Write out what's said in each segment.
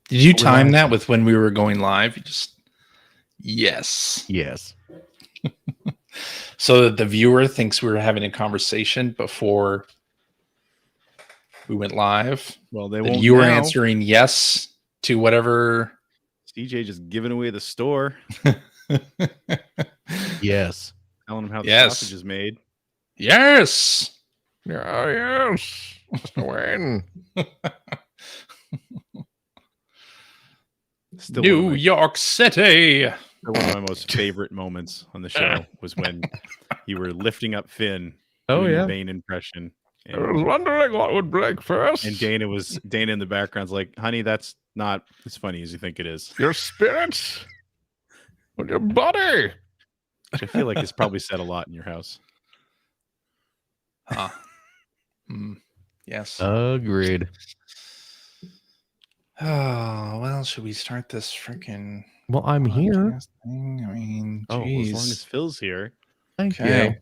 Did you time that with when we were going live? You just yes. So that the viewer thinks we were having a conversation before we went live. Well, they won't. You were now. answering yes to whatever. CJ just giving away the store. Yes. Telling them how the sausage is made. Yes. Yes. Mr. Wayne. Still New York City. One of my most favorite moments on the show was when you were lifting up Finn. The Bane impression. And I was wondering what would break first. And Dana in the background's like, honey, that's not as funny as you think it is. Your spirit or your body. Which I feel like it's probably said a lot in your house. Yes. Agreed. Oh, well, should we start this freaking... Well, I'm here. Thing? I mean, as long as Phil's here. Thank you.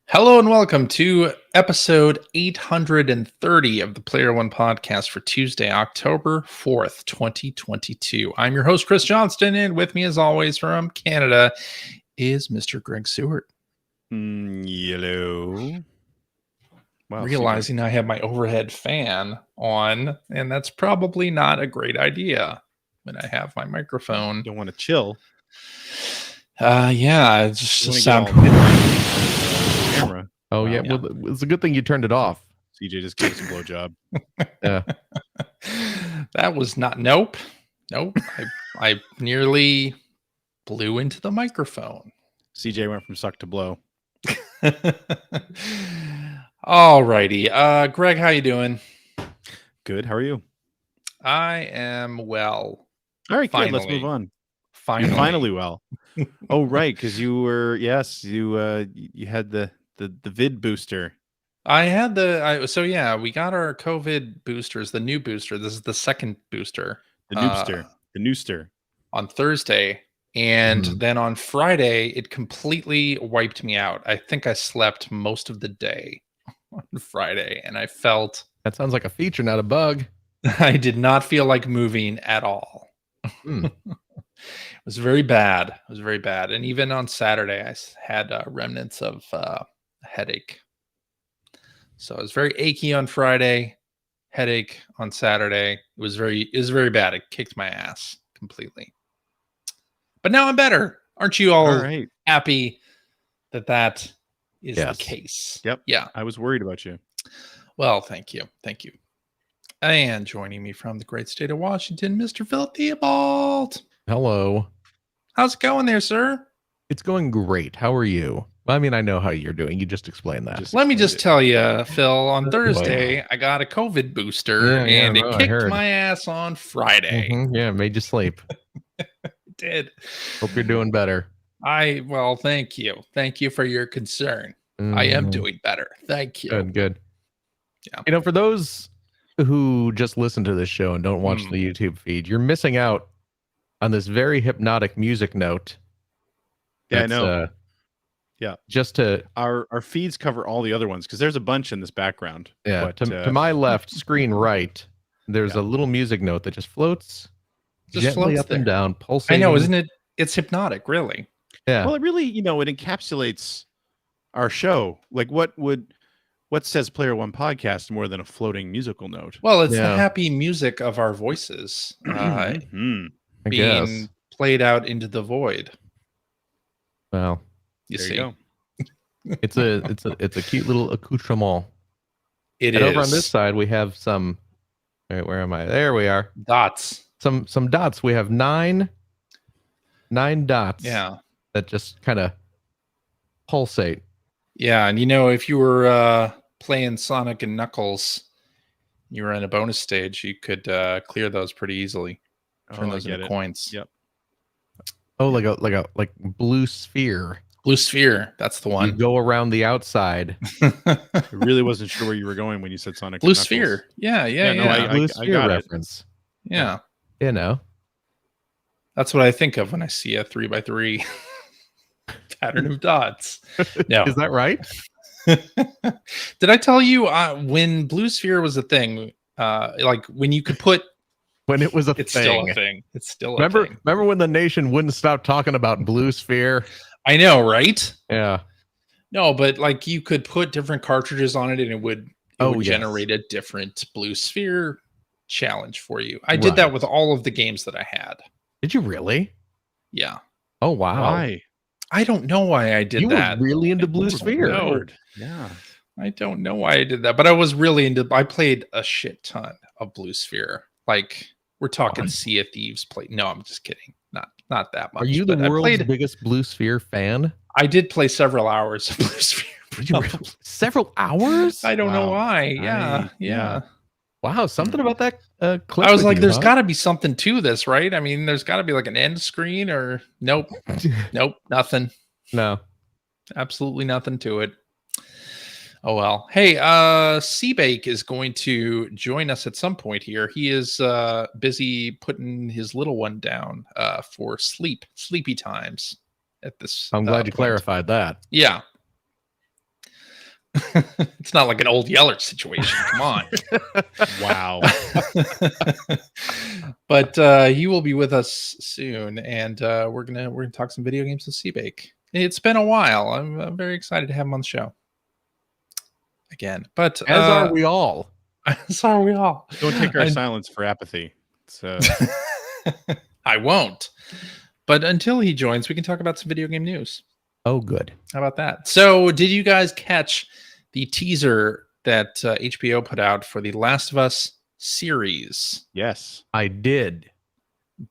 Hello and welcome to episode 830 of the Player One podcast for Tuesday, October 4th, 2022. I'm your host, Chris Johnston, and with me as always from Canada is Mr. Greg Seward. Yellow. Wow, realizing I have my overhead fan on, and that's probably not a great idea when I have my microphone. You don't want to chill. Yeah, it's just sound. Camera. Oh, yeah. Well, it's a good thing you turned it off. CJ just gave us a blowjob. Yeah. That was not. Nope. I nearly blew into the microphone. CJ went from suck to blow. All righty. Greg, how you doing? Good. How are you? I am well. All right, good. Let's move on. Finally well. Oh, right, because you were you had the vid booster. I had so yeah, we got our COVID boosters, the new booster. This is the second booster. The nooster. On Thursday. And then on Friday, it completely wiped me out. I think I slept most of the day on Friday, and I felt... That sounds like a feature, not a bug. I did not feel like moving at all. It was very bad. And even on Saturday, I had remnants of a headache. So I was very achy on Friday, headache on Saturday. It was very bad. It kicked my ass completely. But now I'm better. Aren't you all happy that is the case? Yep. Yeah. I was worried about you. Well, thank you. And joining me from the great state of Washington, Mr. Phil Theobald. Hello. How's it going there, sir? It's going great. How are you? I mean, I know how you're doing. You just explained that. Let me just tell you, Phil, on Thursday, I got a COVID booster, and it kicked my ass on Friday. Yeah, it made you sleep. Did. Hope you're doing better. Well, thank you. Thank you for your concern. I am doing better. Thank you. Good. Yeah. For those who just listen to this show and don't watch the YouTube feed, you're missing out on this very hypnotic music note. Yeah, I know. Just to our feeds cover all the other ones because there's a bunch in this background. Yeah. But, to my left, screen right, there's a little music note that just floats. Gently up and down, pulsating. I know, isn't it? It's hypnotic, really. Yeah. Well, it really, it encapsulates our show. Like, what says Player One podcast more than a floating musical note? Well, it's the happy music of our voices being played out into the void. Well, you see, it's a cute little accoutrement. It and is. Over on this side, we have some. All right, where am I? There we are. Dots. Some dots. We have nine dots. Yeah. That just kind of pulsate. Yeah, and if you were playing Sonic and Knuckles, you were in a bonus stage, you could clear those pretty easily. Turn those into coins. Yep. Oh, like blue sphere. Blue sphere, that's the one. You go around the outside. I really wasn't sure where you were going when you said Sonic. Blue sphere. Yeah. No, blue sphere got reference. Yeah. That's what I think of when I see a 3x3 pattern of dots. No. Is that right? Did I tell you when blue sphere was a thing, like when you could put when it was a It's thing. still a thing. It's still a thing. Remember when the nation wouldn't stop talking about Blue Sphere? I know, right? Yeah. No, but like you could put different cartridges on it and it would generate a different Blue Sphere challenge for you. I did that with all of the games that I had. Did you really? Yeah. Oh, wow. Why? I don't know why I did that. You were really into Blue Sphere. No. Yeah. I don't know why I did that, but I was really into. I played a shit ton of Blue Sphere. Like we're talking Sea of Thieves. No, I'm just kidding. Not that much. Are you the world's biggest Blue Sphere fan? I did play several hours of Blue Sphere. Several hours? I don't know why. Yeah. Wow, something about that clip. I was like, there's got to be something to this, right? I mean, there's got to be like an end screen or nope, nothing. No, absolutely nothing to it. Oh well. Hey, Seabake is going to join us at some point here. He is busy putting his little one down for sleepy times at this. I'm glad you clarified that. Yeah. It's not like an old Yeller situation. Come on. Wow. But he will be with us soon, and we're gonna talk some video games with Seabake. It's been a while. I'm very excited to have him on the show again. But as are we all. As are we all. Don't take our silence for apathy. So I won't. But until he joins, we can talk about some video game news. Oh, good. How about that? So, did you guys catch the teaser that HBO put out for the Last of Us series? Yes, I did.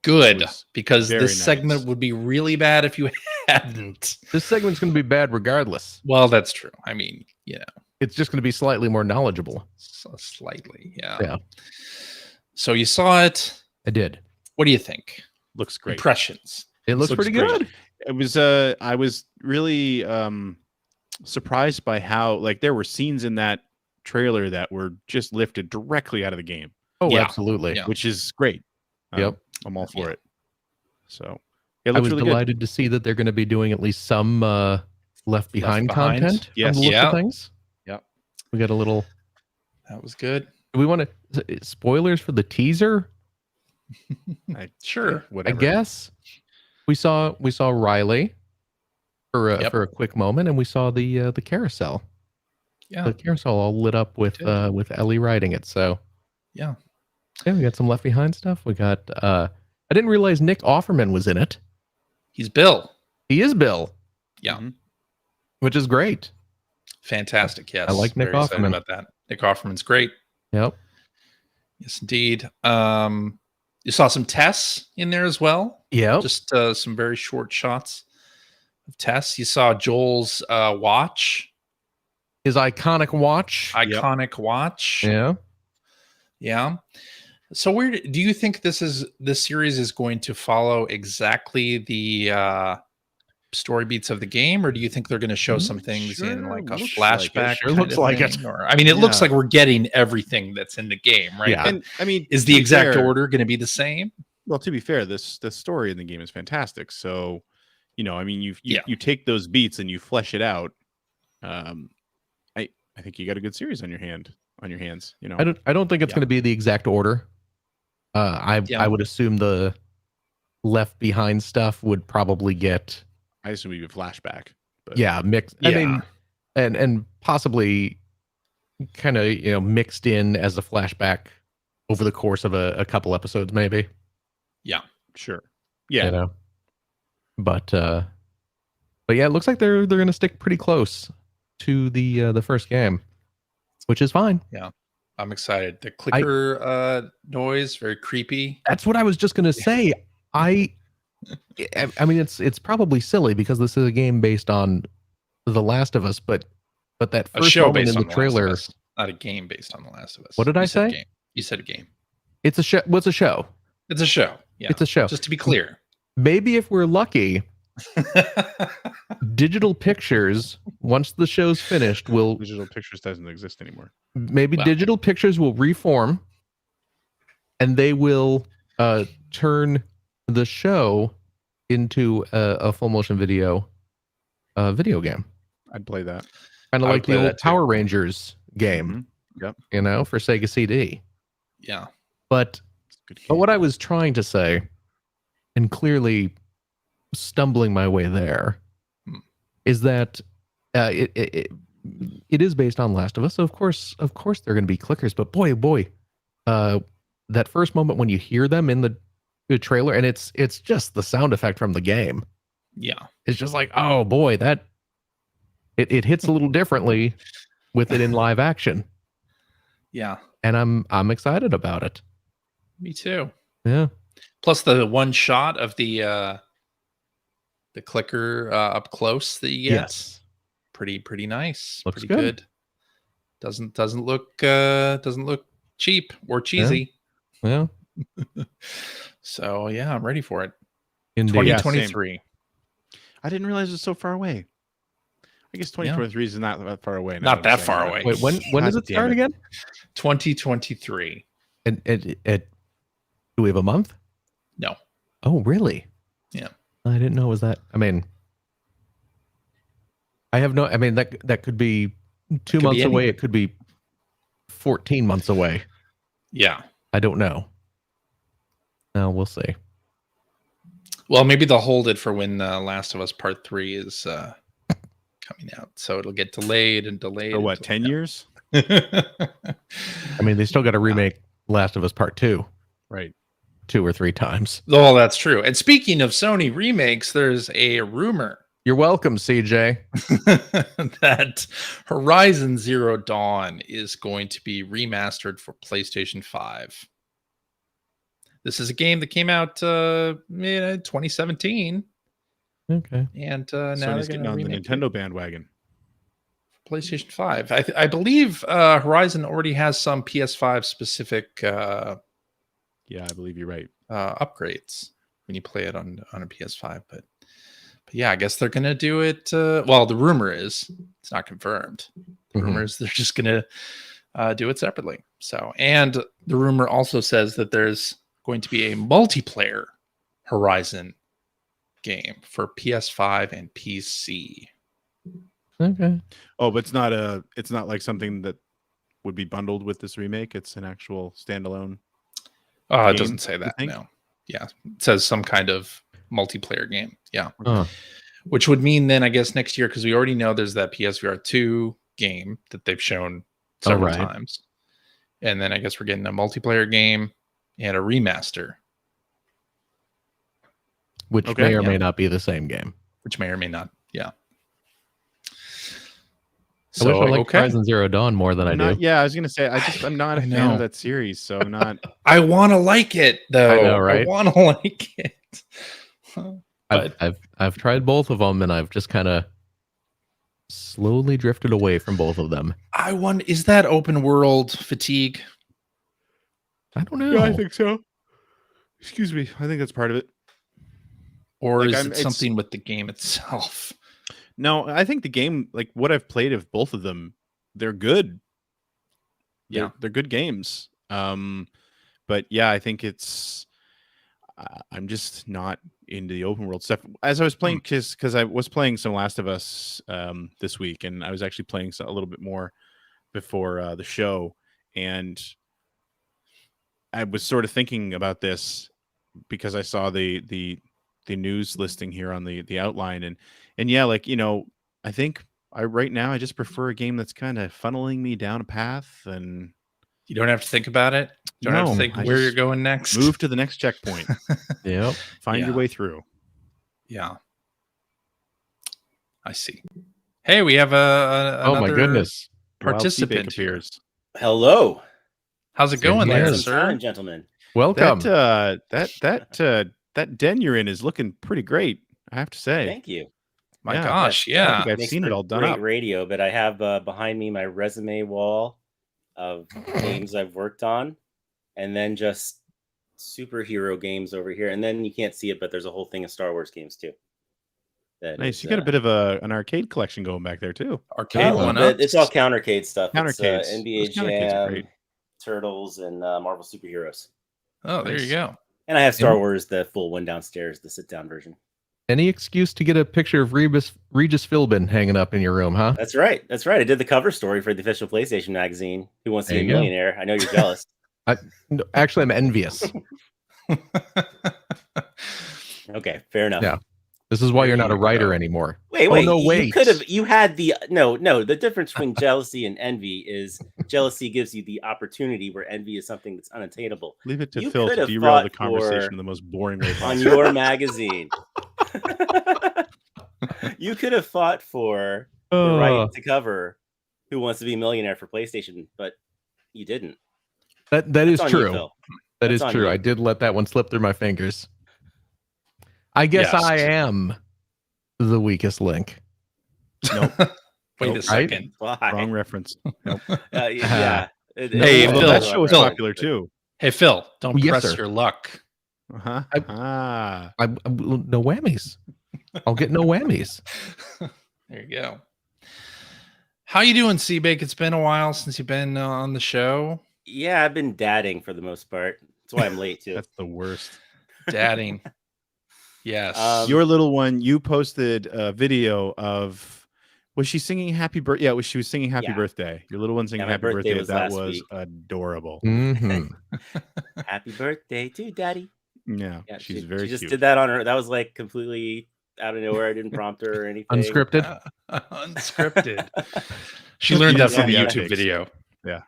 Good, because this segment would be really bad if you hadn't. This segment's going to be bad regardless. Well, that's true. I mean, it's just going to be slightly more knowledgeable. So slightly, yeah. So you saw it. I did. What do you think? Looks great. Impressions. It looks pretty good. It was I was really surprised by how like there were scenes in that trailer that were just lifted directly out of the game. Oh, absolutely. Yeah. Which is great. Yep. I'm all for it. So I was really delighted to see that they're going to be doing at least some left behind content. Yes. From the looks of things. Yep. We got a little. That was good. Do we want to spoilers for the teaser? Sure. Whatever. I guess we saw Riley for a quick moment, and we saw the carousel. Yeah. The carousel all lit up with Ellie riding it. So yeah, we got some left behind stuff. We got I didn't realize Nick Offerman was in it. He's Bill. He is Bill. Yeah. Mm-hmm. Which is great. Fantastic. Yes. I like Nick Offerman about that. Nick Offerman's great. Yep. Yes, indeed. You saw some Tess in there as well. Yeah. Just some very short shots of Tess. You saw Joel's watch. His iconic watch. Watch. Yeah. Yeah. So where do you think this series is going to follow exactly the story beats of the game, or do you think they're going to show some things in like a flashback? Looks like it. Or, I mean, it looks like we're getting everything that's in the game, right? Yeah. And I mean, is the exact order going to be the same? Well, to be fair, the story in the game is fantastic. So, I mean, you take those beats and you flesh it out. I think you got a good series on your hands. I don't think it's going to be the exact order. I would assume the left behind stuff would probably get. I assume we would flashback. But mixed. I mean, and possibly kind of mixed in as a flashback over the course of a couple episodes, maybe. Yeah, sure. Yeah, but yeah, it looks like they're going to stick pretty close to the first game, which is fine. Yeah, I'm excited. The clicker noise, very creepy. That's what I was just going to say. I mean, it's probably silly because this is a game based on The Last of Us, but that first moment in the trailer, not a game based on The Last of Us. What did I say? You said a game. It's a show. What's a show? It's a show. Yeah, it's a show. Just to be clear, maybe if we're lucky, Digital Pictures, once the show's finished, Digital Pictures doesn't exist anymore. Maybe Digital Pictures will reform, and they will turn the show into a full motion video game. I'd play that. Kind of like the old Power Rangers game. Mm-hmm. Yep. For Sega CD. Yeah. But But what I was trying to say, and clearly stumbling my way there, is that it is based on Last of Us. So of course, there are going to be clickers. But boy, that first moment when you hear them in the trailer, and it's just the sound effect from the game. Yeah, it's just like, oh boy, that it hits a little differently with it in live action. Yeah, and I'm excited about it. Me too. Yeah. Plus the one shot of the clicker up close that you get. Yes. Pretty nice. Looks pretty good. Doesn't look cheap or cheesy. Yeah. So yeah, I'm ready for it. Indeed. 2023. Yeah, I didn't realize it was so far away. I guess 2023 is not that far away. Not that far away. Wait, when does it start again? 2023. And do we have a month? No. Oh, really? Yeah. I didn't know it was that. I mean, that could be 2 months away. It could be 14 months away. Yeah. I don't know. No, we'll see. Well, maybe they'll hold it for when Last of Us Part 3 is coming out. So it'll get delayed and delayed. For what, 10 years? I mean, they still got to remake Last of Us Part 2. Right. 2 or 3 times. Oh, that's true. And speaking of Sony remakes, there's a rumor. You're welcome, CJ. that Horizon Zero Dawn is going to be remastered for PlayStation 5. This is a game that came out 2017. Okay. And now Sony's getting on the Nintendo bandwagon. PlayStation 5. I believe Horizon already has some PS5 specific yeah, I believe you're right. Upgrades when you play it on a PS5, but yeah, I guess they're gonna do it. Well, the rumor is it's not confirmed. The rumor is they're just gonna do it separately. So, and the rumor also says that there's going to be a multiplayer Horizon game for PS5 and PC. Okay. Oh, but it's not like something that would be bundled with this remake. It's an actual standalone. It doesn't say that. No. Yeah, it says some kind of multiplayer game. Yeah. Which would mean then, I guess, next year, because we already know there's that PSVR 2 game that they've shown several times. And then I guess we're getting a multiplayer game and a remaster. Which may or may not be the same game. Which may or may not. Yeah. So, I wish I liked Horizon Zero Dawn more than I do. Yeah, I was going to say, I'm not a fan of that series, so I'm not. I want to like it, though. I know, right? I want to like it. But I've tried both of them, and I've just kind of slowly drifted away from both of them. I wonder, is that open world fatigue? I don't know. Yeah, I think so. Excuse me. I think that's part of it. Or is it something with the game itself? No, I think the game, like what I've played of both of them, they're good. They're good games. But yeah, I think it's. I'm just not into the open world stuff. As I was playing, because I was playing some Last of Us this week, and I was actually playing a little bit more before the show, and I was sort of thinking about this because I saw the news listing here on the outline, and yeah, like, you know, I think right now I just prefer a game that's kind of funneling me down a path, and you don't have to think about it. You don't have to think where you're going next. Move to the next checkpoint. Yep. Find your way through. Yeah. I see. Hey, we have another my goodness, participant appears. Hello. How's it going there, sir? Gentlemen. Welcome. That den you're in is looking pretty great, I have to say. Thank you. My gosh, yeah. I think I've seen it all done great up. Radio, but I have behind me my resume wall of games I've worked on, and then just superhero games over here. And then you can't see it, but there's a whole thing of Star Wars games too. Nice. You got a bit of an arcade collection going back there too. Arcade one up. It's all countercade stuff. Countercades. It's, NBA Jam, Turtles, and Marvel Superheroes. Oh, there you go. And I have Star Wars, the full one downstairs, the sit-down version. Any excuse to get a picture of Regis Philbin hanging up in your room, huh? That's right. That's right. I did the cover story for the official PlayStation magazine. Who Wants to Be a Millionaire? I know you're jealous. Actually, I'm envious. Okay, fair enough. Yeah. This is why you're not a writer go. anymore. Wait. wait. You had the no. The difference between jealousy and envy is jealousy gives you the opportunity, where envy is something that's unattainable. Leave it to You Phil could to have derail fought the conversation for- in the most boring way on possible. your magazine. You could have fought for the right to cover Who Wants to Be a Millionaire for PlayStation, but you didn't. That That's is on true. you, Phil. That That's is on true. you. I did let that one slip through my fingers. I guess Yes. I am the weakest link. Nope. Wait a second. Why? Wrong reference. Nope. Yeah. Hey, Although Phil, that show was Phil. popular too. Hey, Phil, don't Yes, press sir. your luck. Uh-huh. No whammies. I'll get no whammies. There you go. How you doing, Seabake? It's been a while since you've been on the show. Yeah, I've been dadding for the most part. That's why I'm late too. That's the worst. Dadding. Yes. Your little one, you posted a video of, was she singing happy birthday? Yeah, she was singing happy Yeah. birthday. Your little one singing my happy birthday birthday. was That last was week. adorable. Mm-hmm. Happy birthday to Daddy. Yeah, Yeah, she's she very just cute. did that on her. That was like completely out of nowhere. I didn't prompt her or anything. Unscripted. Unscripted. She learned that from a Yeah. YouTube video. Yeah.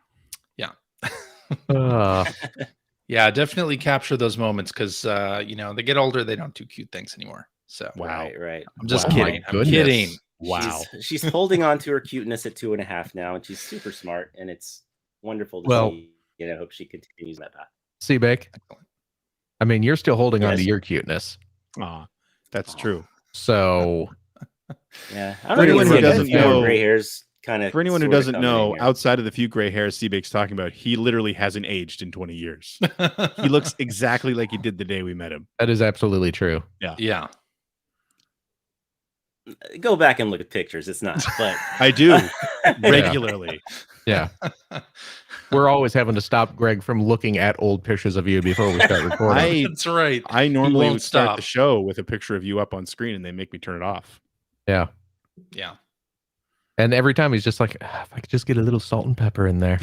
Yeah, definitely capture those moments because they get older, they don't do cute things anymore. So Wow. Right. I'm just Wow, kidding. my I'm goodness. kidding. Wow. She's holding on to her cuteness at 2.5 now, and she's super smart, and it's wonderful to see. I hope she continues that path. Seabake. I mean, you're still holding on to Yes. your cuteness. Aw, that's true. So Yeah. I For don't anyone think who it's doesn't a few know- gray hairs kind of. For anyone who doesn't know, outside of the few gray hairs Seabake's talking about, he literally hasn't aged in 20 years. He looks exactly like he did the day we met him. that is absolutely true. Yeah. go back and look at pictures. It's not, but I do regularly. Yeah. We're always having to stop Greg from looking at old pictures of you before we start recording. That's right. I normally won't would start stop. the show with a picture of you up on screen and they make me turn it off. Yeah. Yeah. And every time he's just like, if I could just get a little salt and pepper in there.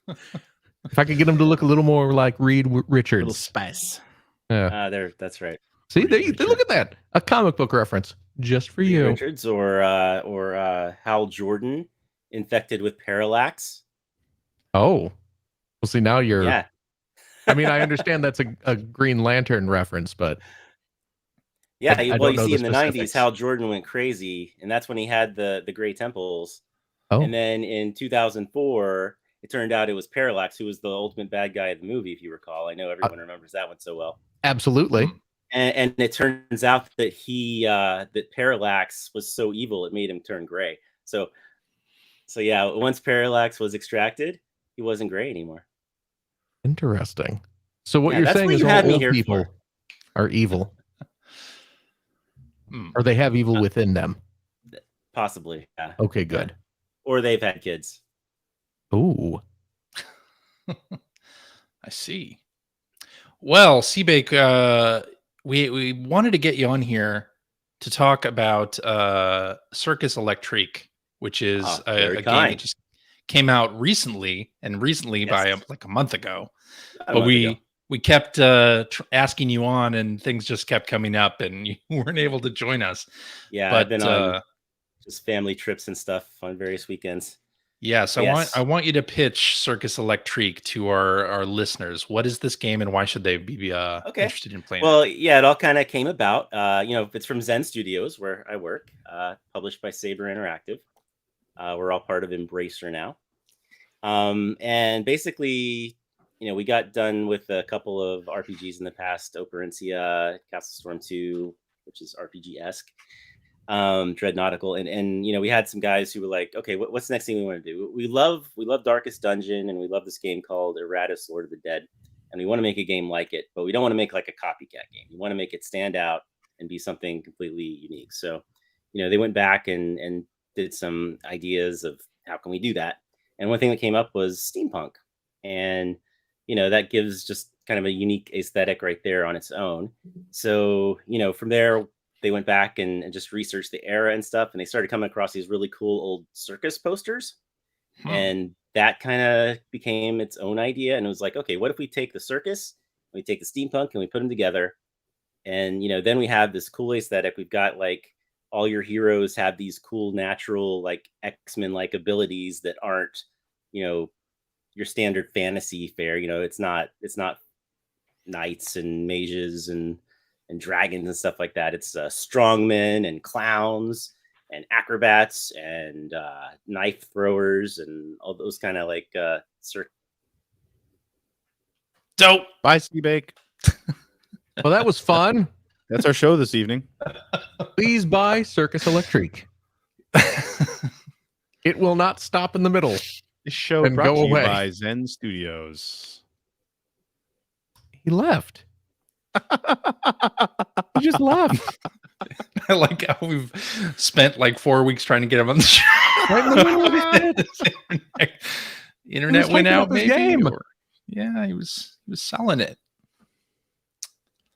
If I could get him to look a little more like Reed A little Richards. spice. Yeah. there. That's right. See, there you, look at that. A comic book reference just for you. Richards or Hal Jordan, infected with parallax. Oh. Well, see, now you're. Yeah. I mean, I understand that's a Green Lantern reference, but. Yeah, I well, don't you know see, the in the 90s, specifics. Hal Jordan went crazy, and that's when he had the gray temples. Oh. And then in 2004, it turned out it was Parallax, who was the ultimate bad guy of the movie, if you recall. I know everyone remembers that one so well. Absolutely. And it turns out that that Parallax was so evil, it made him turn gray. So yeah, once Parallax was extracted, he wasn't gray anymore. Interesting. So what Yeah, you're that's saying what is you all had me old here people for. are evil. Or they have evil within them. Possibly, yeah. Okay, good. Or they've had kids. Ooh. I see. Well, Seabake, we wanted to get you on here to talk about Circus Electrique, which is a game that just came out recently, and recently by like a month ago. But we kept asking you on, and things just kept coming up, and you weren't able to join us. Yeah, but I've been on just family trips and stuff on various weekends. Yes, I want you to pitch Circus Electrique to our listeners. What is this game, and why should they be interested in playing? Well, yeah, it all kind of came about. It's from Zen Studios, where I work, published by Saber Interactive. We're all part of Embracer now, and basically, we got done with a couple of RPGs in the past: Operencia, Castle Storm 2, which is RPG-esque. Dreadnautical, and we had some guys who were like, okay, what's the next thing we want to do? We love Darkest Dungeon, and we love this game called Erratus Lord of the Dead, and we want to make a game like it, but we don't want to make like a copycat game. We want to make it stand out and be something completely unique. So they went back and did some ideas of how can we do that, and one thing that came up was steampunk, and that gives just kind of a unique aesthetic right there on its own. So from there they went back and just researched the era and stuff, and they started coming across these really cool old circus posters. And that kind of became its own idea. And it was like, okay, what if we take the circus We take the steampunk and we put them together. And, then we have this cool aesthetic. We've got like all your heroes have these cool natural like X-Men like abilities that aren't, your standard fantasy fare. It's not knights and mages and dragons and stuff like that. It's strongmen and clowns and acrobats and knife throwers and all those kind of like dope. Bye, Seabake. Well, that was fun. That's our show this evening. Please buy Circus Electrique. It will not stop in the middle. This show And brought go to you away. by Zen Studios. He left. He just left. I like how we've spent like 4 weeks trying to get him on the show. Right in the middle of it. Internet He was went hyping out, up his maybe. game. Yeah, he was selling it.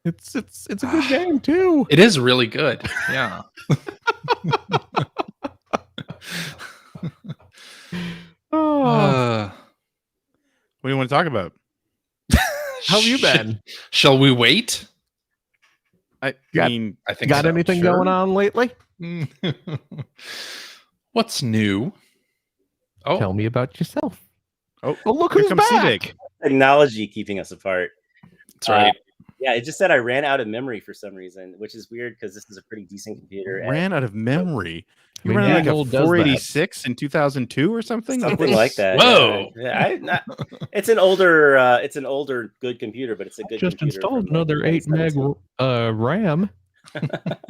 It's a good game too. It is really good. Yeah. Oh, What do you want to talk about? how have you been? Shall we wait? I Got- mean, I think Got so. anything sure. going on lately? What's new? Oh, Tell me about yourself. oh, Oh, look here who's comes back. Seabake. technology keeping us apart. that's right. Yeah, it just said I ran out of memory for some reason, which is weird because this is a pretty decent computer. and Ran out of memory. I You mean, ran yeah, like a Apple does that. 486 in 2002 or something? Something like that. Whoa. Yeah, it's an older good computer, but it's a good Just computer. installed from, like, another 8 meg 2017. RAM.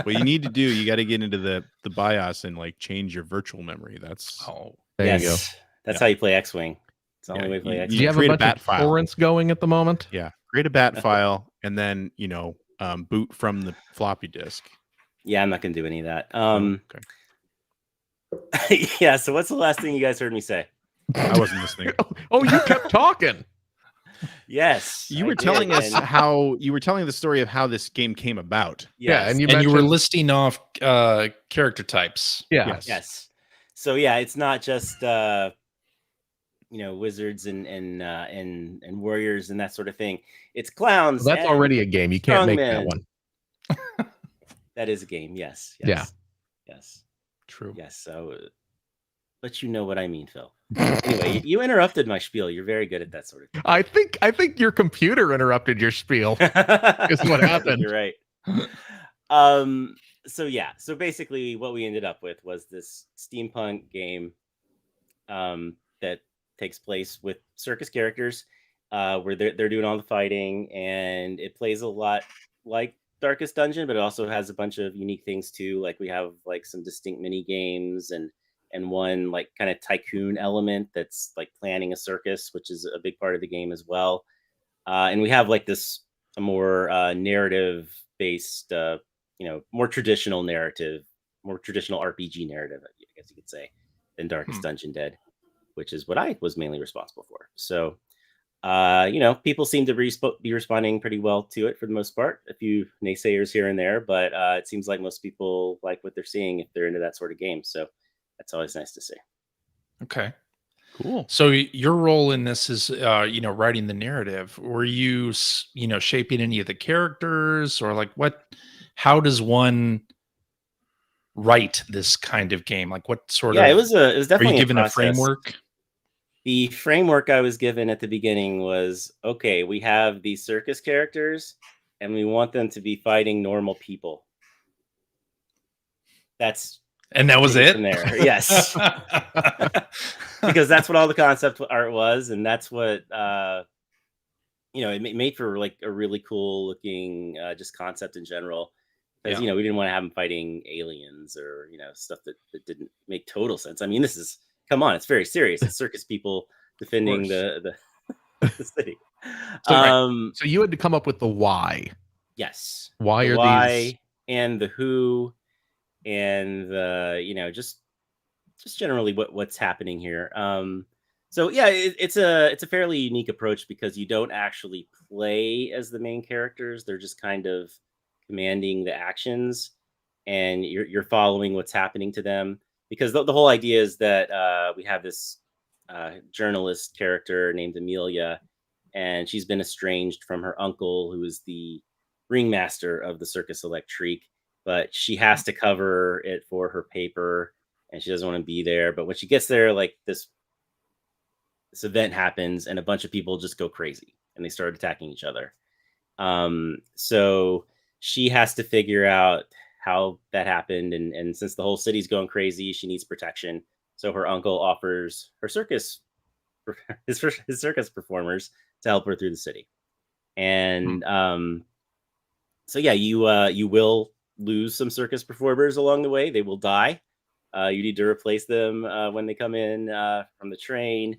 What you need to do, you got to get into the BIOS and like change your virtual memory. That's Oh, There yes, you go. that's how you play X-Wing. It's the Yeah, only way to play you- Do X-Wing. you have a create a bunch bat of file. torrents going at the moment? yeah. Create a bat file and then boot from the floppy disk. Yeah, I'm not gonna do any of that. Okay. Yeah. So what's the last thing you guys heard me say? I wasn't listening. Oh, you kept talking. Yes, You I were did, telling us and- how you were telling the story of how this game came about. Yeah, yes, and you and you were mentioned- listing off character types. Yeah. Yes. yes. So yeah, it's not just wizards and warriors and that sort of thing. It's clowns. Well, that's and- already a game. You can't make that strongmen. one. That is a game. Yes. Yeah. Yes. True. Yes. So, but you know what I mean, Phil. Anyway, you interrupted my spiel. You're very good at that sort of thing. I think your computer interrupted your spiel. Is what happened. You're right. So yeah. So basically, what we ended up with was this steampunk game that takes place with circus characters, where they're doing all the fighting, and it plays a lot like Darkest Dungeon, but it also has a bunch of unique things too. Like we have like some distinct mini games and one like kind of tycoon element that's like planning a circus, which is a big part of the game as well. And we have like this a more narrative based, more traditional narrative, more traditional RPG narrative, I guess you could say, than Darkest Dungeon did, which is what I was mainly responsible for. So, people seem to be responding pretty well to it for the most part. A few naysayers here and there, but it seems like most people like what they're seeing if they're into that sort of game. So that's always nice to see. Okay. Cool. So your role in this is, writing the narrative. Were you, shaping any of the characters, or like how does one write this kind of game? Like what sort of? Yeah, it was Are definitely you given a process. framework? The framework I was given at the beginning was, okay, we have these circus characters and we want them to be fighting normal people. And that was it? From there. Yes. Because that's what all the concept art was, and that's what it made for like a really cool looking just concept in general. Because we didn't want to have them fighting aliens or stuff that didn't make total sense. I mean, come on, it's very serious. It's circus people defending the city. So you had to come up with the why. Yes. Why The are why these? and the who and the just generally what's happening here. So yeah, it's a fairly unique approach because you don't actually play as the main characters. They're just kind of commanding the actions, and you're following what's happening to them. Because the whole idea is that we have this journalist character named Amelia, and she's been estranged from her uncle, who is the ringmaster of the Circus Electrique. But she has to cover it for her paper, and she doesn't want to be there. But when she gets there, like this event happens, and a bunch of people just go crazy, and they start attacking each other. So she has to figure out how that happened, and since the whole city's going crazy, she needs protection. So her uncle offers her his circus performers to help her through the city. And so yeah, you will lose some circus performers along the way. They will die. You need to replace them when they come in from the train.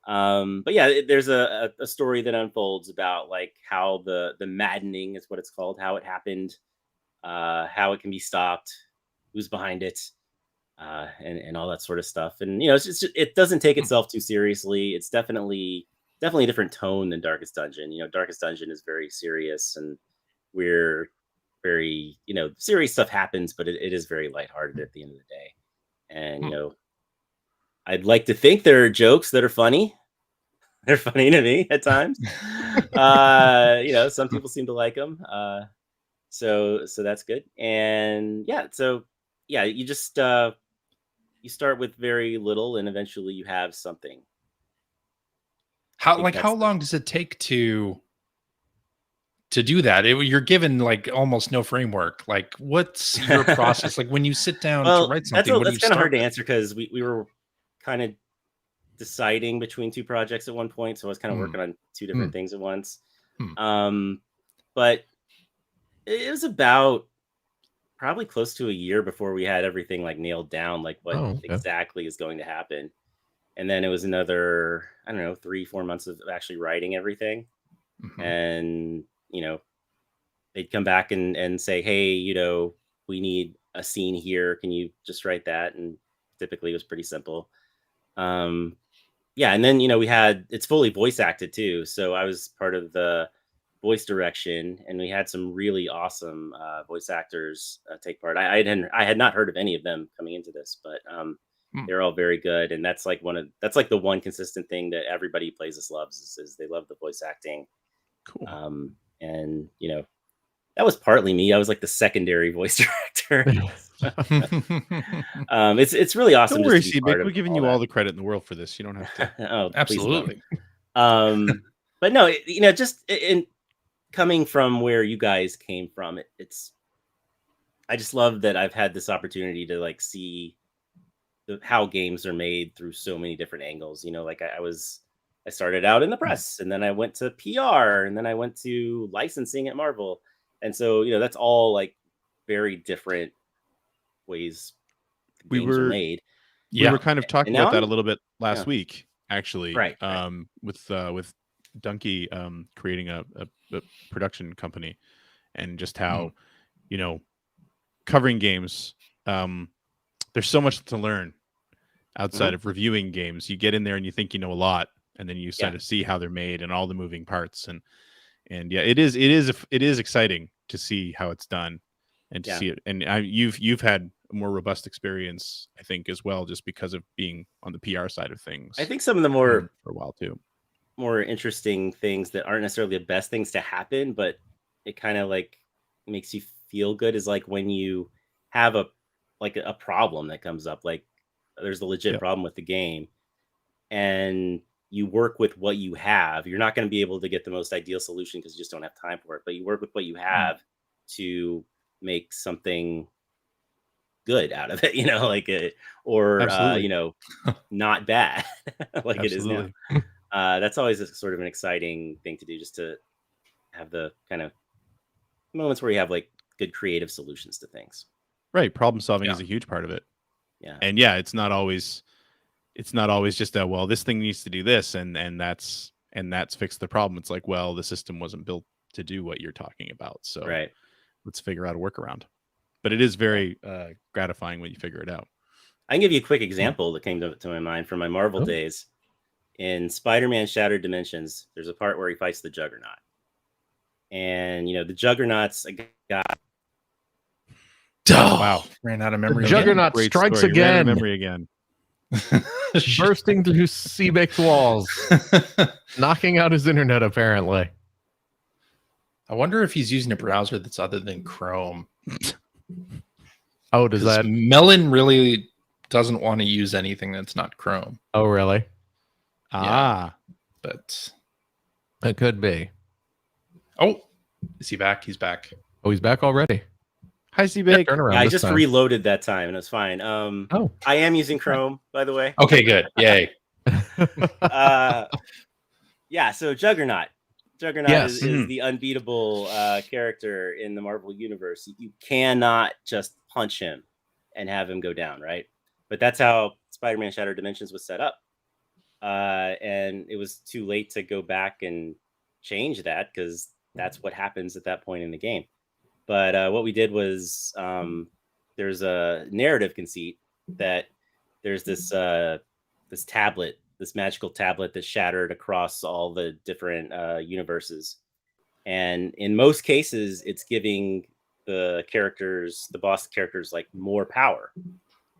But yeah, there's a story that unfolds about like how the maddening is what it's called, how it happened, how it can be stopped, who's behind it, and all that sort of stuff. And it doesn't take itself too seriously. It's definitely a different tone than Darkest Dungeon. Darkest Dungeon is very serious, and we're very serious stuff happens, but it is very lighthearted at the end of the day. And I'd like to think there are jokes that are funny. They're funny to me at times. Some people seem to like them. So that's good. And yeah, you just you start with very little, and eventually you have something. How long does it take to do that? You're given like almost no framework. Like, what's your process? Like when you sit down to write something, that's kind of hard to answer because we were kind of deciding between two projects at one point, so I was kind of working on two different things at once. But it was about probably close to a year before we had everything like nailed down, like what exactly is going to happen. And then it was another, 3-4 months of actually writing everything. And they'd come back and say, hey, we need a scene here, can you just write that? And typically it was pretty simple. And then it's fully voice acted too, so I was part of the voice direction, and we had some really awesome voice actors take part. I had not heard of any of them coming into this, but they're all very good, and that's like the one consistent thing that everybody who plays this loves is they love the voice acting. Cool. And that was partly me. I was like the secondary voice director. It's really awesome. Don't worry, Seabik. We're giving you all the credit in the world for this. You don't have to. Oh, absolutely. But no, just in coming from where you guys came from, I just love that I've had this opportunity to like see how games are made through so many different angles. Like I started out in the press, and then I went to PR, and then I went to licensing at Marvel. And so, that's all like very different ways games are made. We were kind of talking about that a little bit last week, actually. Right. With Dunkey creating a production company, and just how, covering games, there's so much to learn outside of reviewing games. You get in there and you think you know a lot, and then you start to see how they're made and all the moving parts. And yeah, it is exciting to see how it's done and to see it. And you've had a more robust experience, I think, as well, just because of being on the PR side of things. I think some of the more for a while too, more interesting things that aren't necessarily the best things to happen, but it kind of like makes you feel good is like when you have a problem that comes up, like there's a legit problem with the game, and you work with what you have. You're not going to be able to get the most ideal solution because you just don't have time for it, but you work with what you have to make something good out of it, not bad like it is now. That's always sort of an exciting thing to do, just to have the kind of moments where you have like good creative solutions to things. Right. Problem solving is a huge part of it. Yeah. And it's not always just that, this thing needs to do this and that's fixed the problem. It's like, the system wasn't built to do what you're talking about. So let's figure out a workaround. But it is very gratifying when you figure it out. I can give you a quick example that came to my mind from my Marvel days. In Spider-Man Shattered Dimensions, there's a part where he fights the Juggernaut. And, the Juggernaut's a guy. Wow. Ran out of memory. The Juggernaut strikes again. Memory again. bursting through Seebeck's walls, knocking out his internet, apparently. I wonder if he's using a browser that's other than Chrome. Oh, does that? Melon really doesn't want to use anything that's not Chrome. Oh, really? Ah, But It could be. oh, is he back? He's back. Oh, he's back already. hi, Seabeck. Turn around. Yeah, I this just time. reloaded that time and it was fine. Oh. I am using Chrome, by the way. Okay, good. Yay. Yeah, so Juggernaut. Juggernaut Yes. is the unbeatable character in the Marvel universe. You cannot just punch him and have him go down, right? But that's how Spider-Man Shattered Dimensions was set up. And it was too late to go back and change that because that's what happens at that point in the game. But what we did was there's a narrative conceit that there's this this tablet, this magical tablet that's shattered across all the different universes. And in most cases, it's giving the characters, the boss characters, like more power.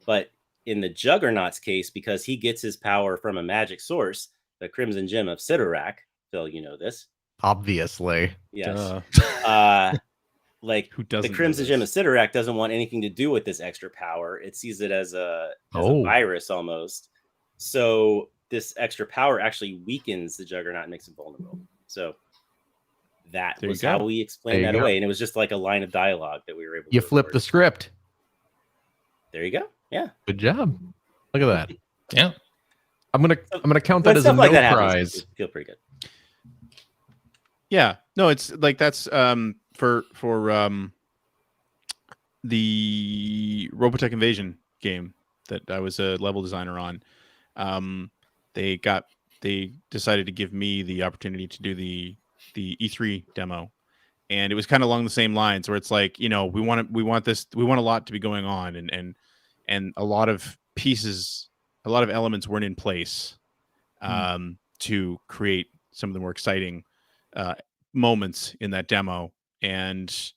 But in the Juggernaut's case, because he gets his power from a magic source, the Crimson Gem of Sidorak, Phil, you know this. Obviously. Yes. Like Who doesn't the know Crimson Gem of this? Sidorak doesn't want anything to do with this extra power. It sees it as a virus almost. So this extra power actually weakens the Juggernaut and makes it vulnerable. So that There you was how go. we explained There that you go. away. And it was just like a line of dialogue that we were able You to flipped the record. script. There you go. Yeah. Good job. Look at that. Yeah. I'm gonna count When that as a stuff like no that happens, prize. you feel pretty good. Yeah, no, it's like that's for the Robotech Invasion game that I was a level designer on. They decided to give me the opportunity to do the E3 demo, and it was kind of along the same lines where it's like, you know, we want a lot to be going on, and a lot of pieces, a lot of elements weren't in place to create some of the more exciting moments in that demo, and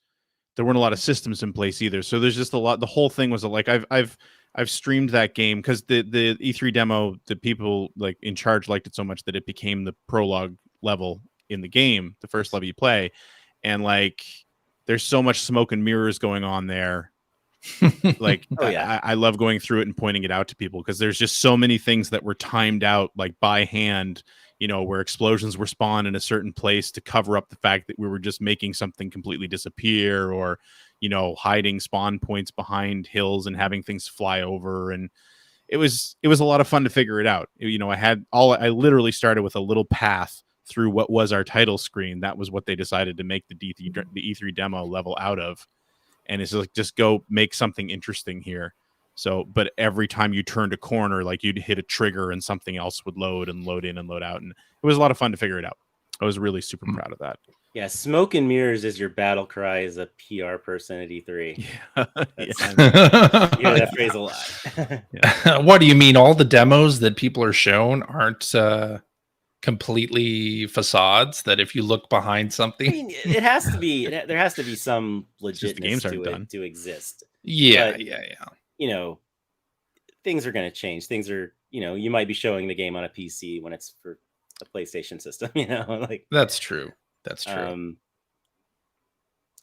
there weren't a lot of systems in place either. So there's just a lot. The whole thing was like I've streamed that game because the E3 demo, the people like in charge liked it so much that it became the prologue level in the game, the first level you play, and like there's so much smoke and mirrors going on there. Like Oh, yeah. I love going through it and pointing it out to people because there's just so many things that were timed out like by hand, you know, where explosions were spawned in a certain place to cover up the fact that we were just making something completely disappear, or, you know, hiding spawn points behind hills and having things fly over. And it was a lot of fun to figure it out. You know, I literally started with a little path through what was our title screen. That was what they decided to make the E3 demo level out of. And it's like, just go make something interesting here. So, but every time you turned a corner, like you'd hit a trigger and something else would load and load in and load out. And it was a lot of fun to figure it out. I was really super proud of that. Yeah, smoke and mirrors is your battle cry as a PR person at E3. Yeah. You hear that phrase a lot. What do you mean? All the demos that people are shown aren't completely facades, that if you look behind I something, mean, it has to be. There has to be some just the games legitness aren't to done. it to exist. yeah. But- Yeah. You know, things are going to change. Things are, you know, you might be showing the game on a PC when it's for a PlayStation system. You know, like That's true. That's true.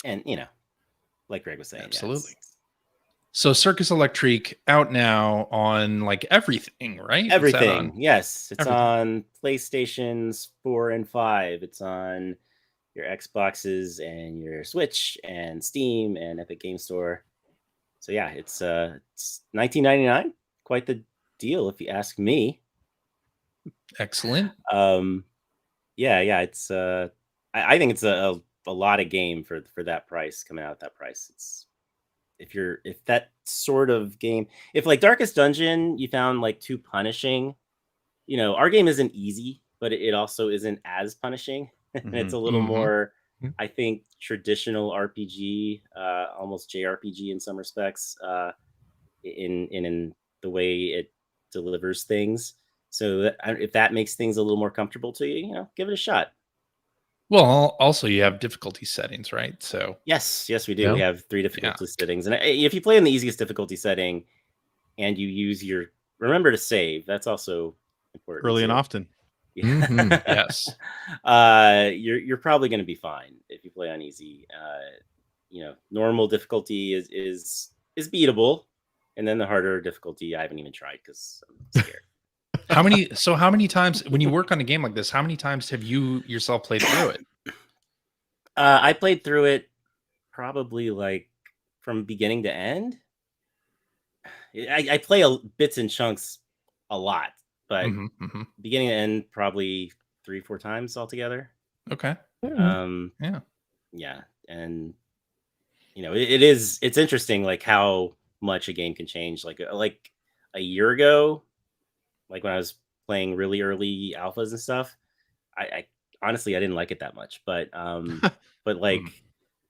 And you know, like Greg was saying, Absolutely. So Circus Electrique out now on like everything, right? Is that everything. on- Yes, it's everything? on PlayStations 4 and 5. It's on your Xboxes and your Switch and Steam and Epic Game Store. So yeah, it's $19.99. Quite the deal, if you ask me. Excellent. Yeah, it's I think it's a lot of game for that price, coming out at that price. It's if that sort of game, if like Darkest Dungeon you found like too punishing, you know, our game isn't easy, but it also isn't as punishing. And it's a little more, I think, traditional RPG, almost JRPG in some respects, in the way it delivers things. So if that makes things a little more comfortable to you, you know, give it a shot. Well, also you have difficulty settings, right? So Yes, we do. Yeah. We have 3 difficulty settings, and if you play in the easiest difficulty setting and you use your remember to save. That's also important. Early and often. Yeah. Mhm. Yes. You're probably going to be fine if you play on easy. Normal difficulty is beatable, and then the harder difficulty I haven't even tried because I'm scared. How many times when you work on a game like this, how many times have you yourself played through it? I played through it probably like from beginning to end. I play bits and chunks a lot, but beginning to end probably 3-4 times altogether. Okay. Yeah, and it's interesting like how much a game can change. Like a year ago, like when I was playing really early alphas and stuff, I honestly I didn't like it that much, but like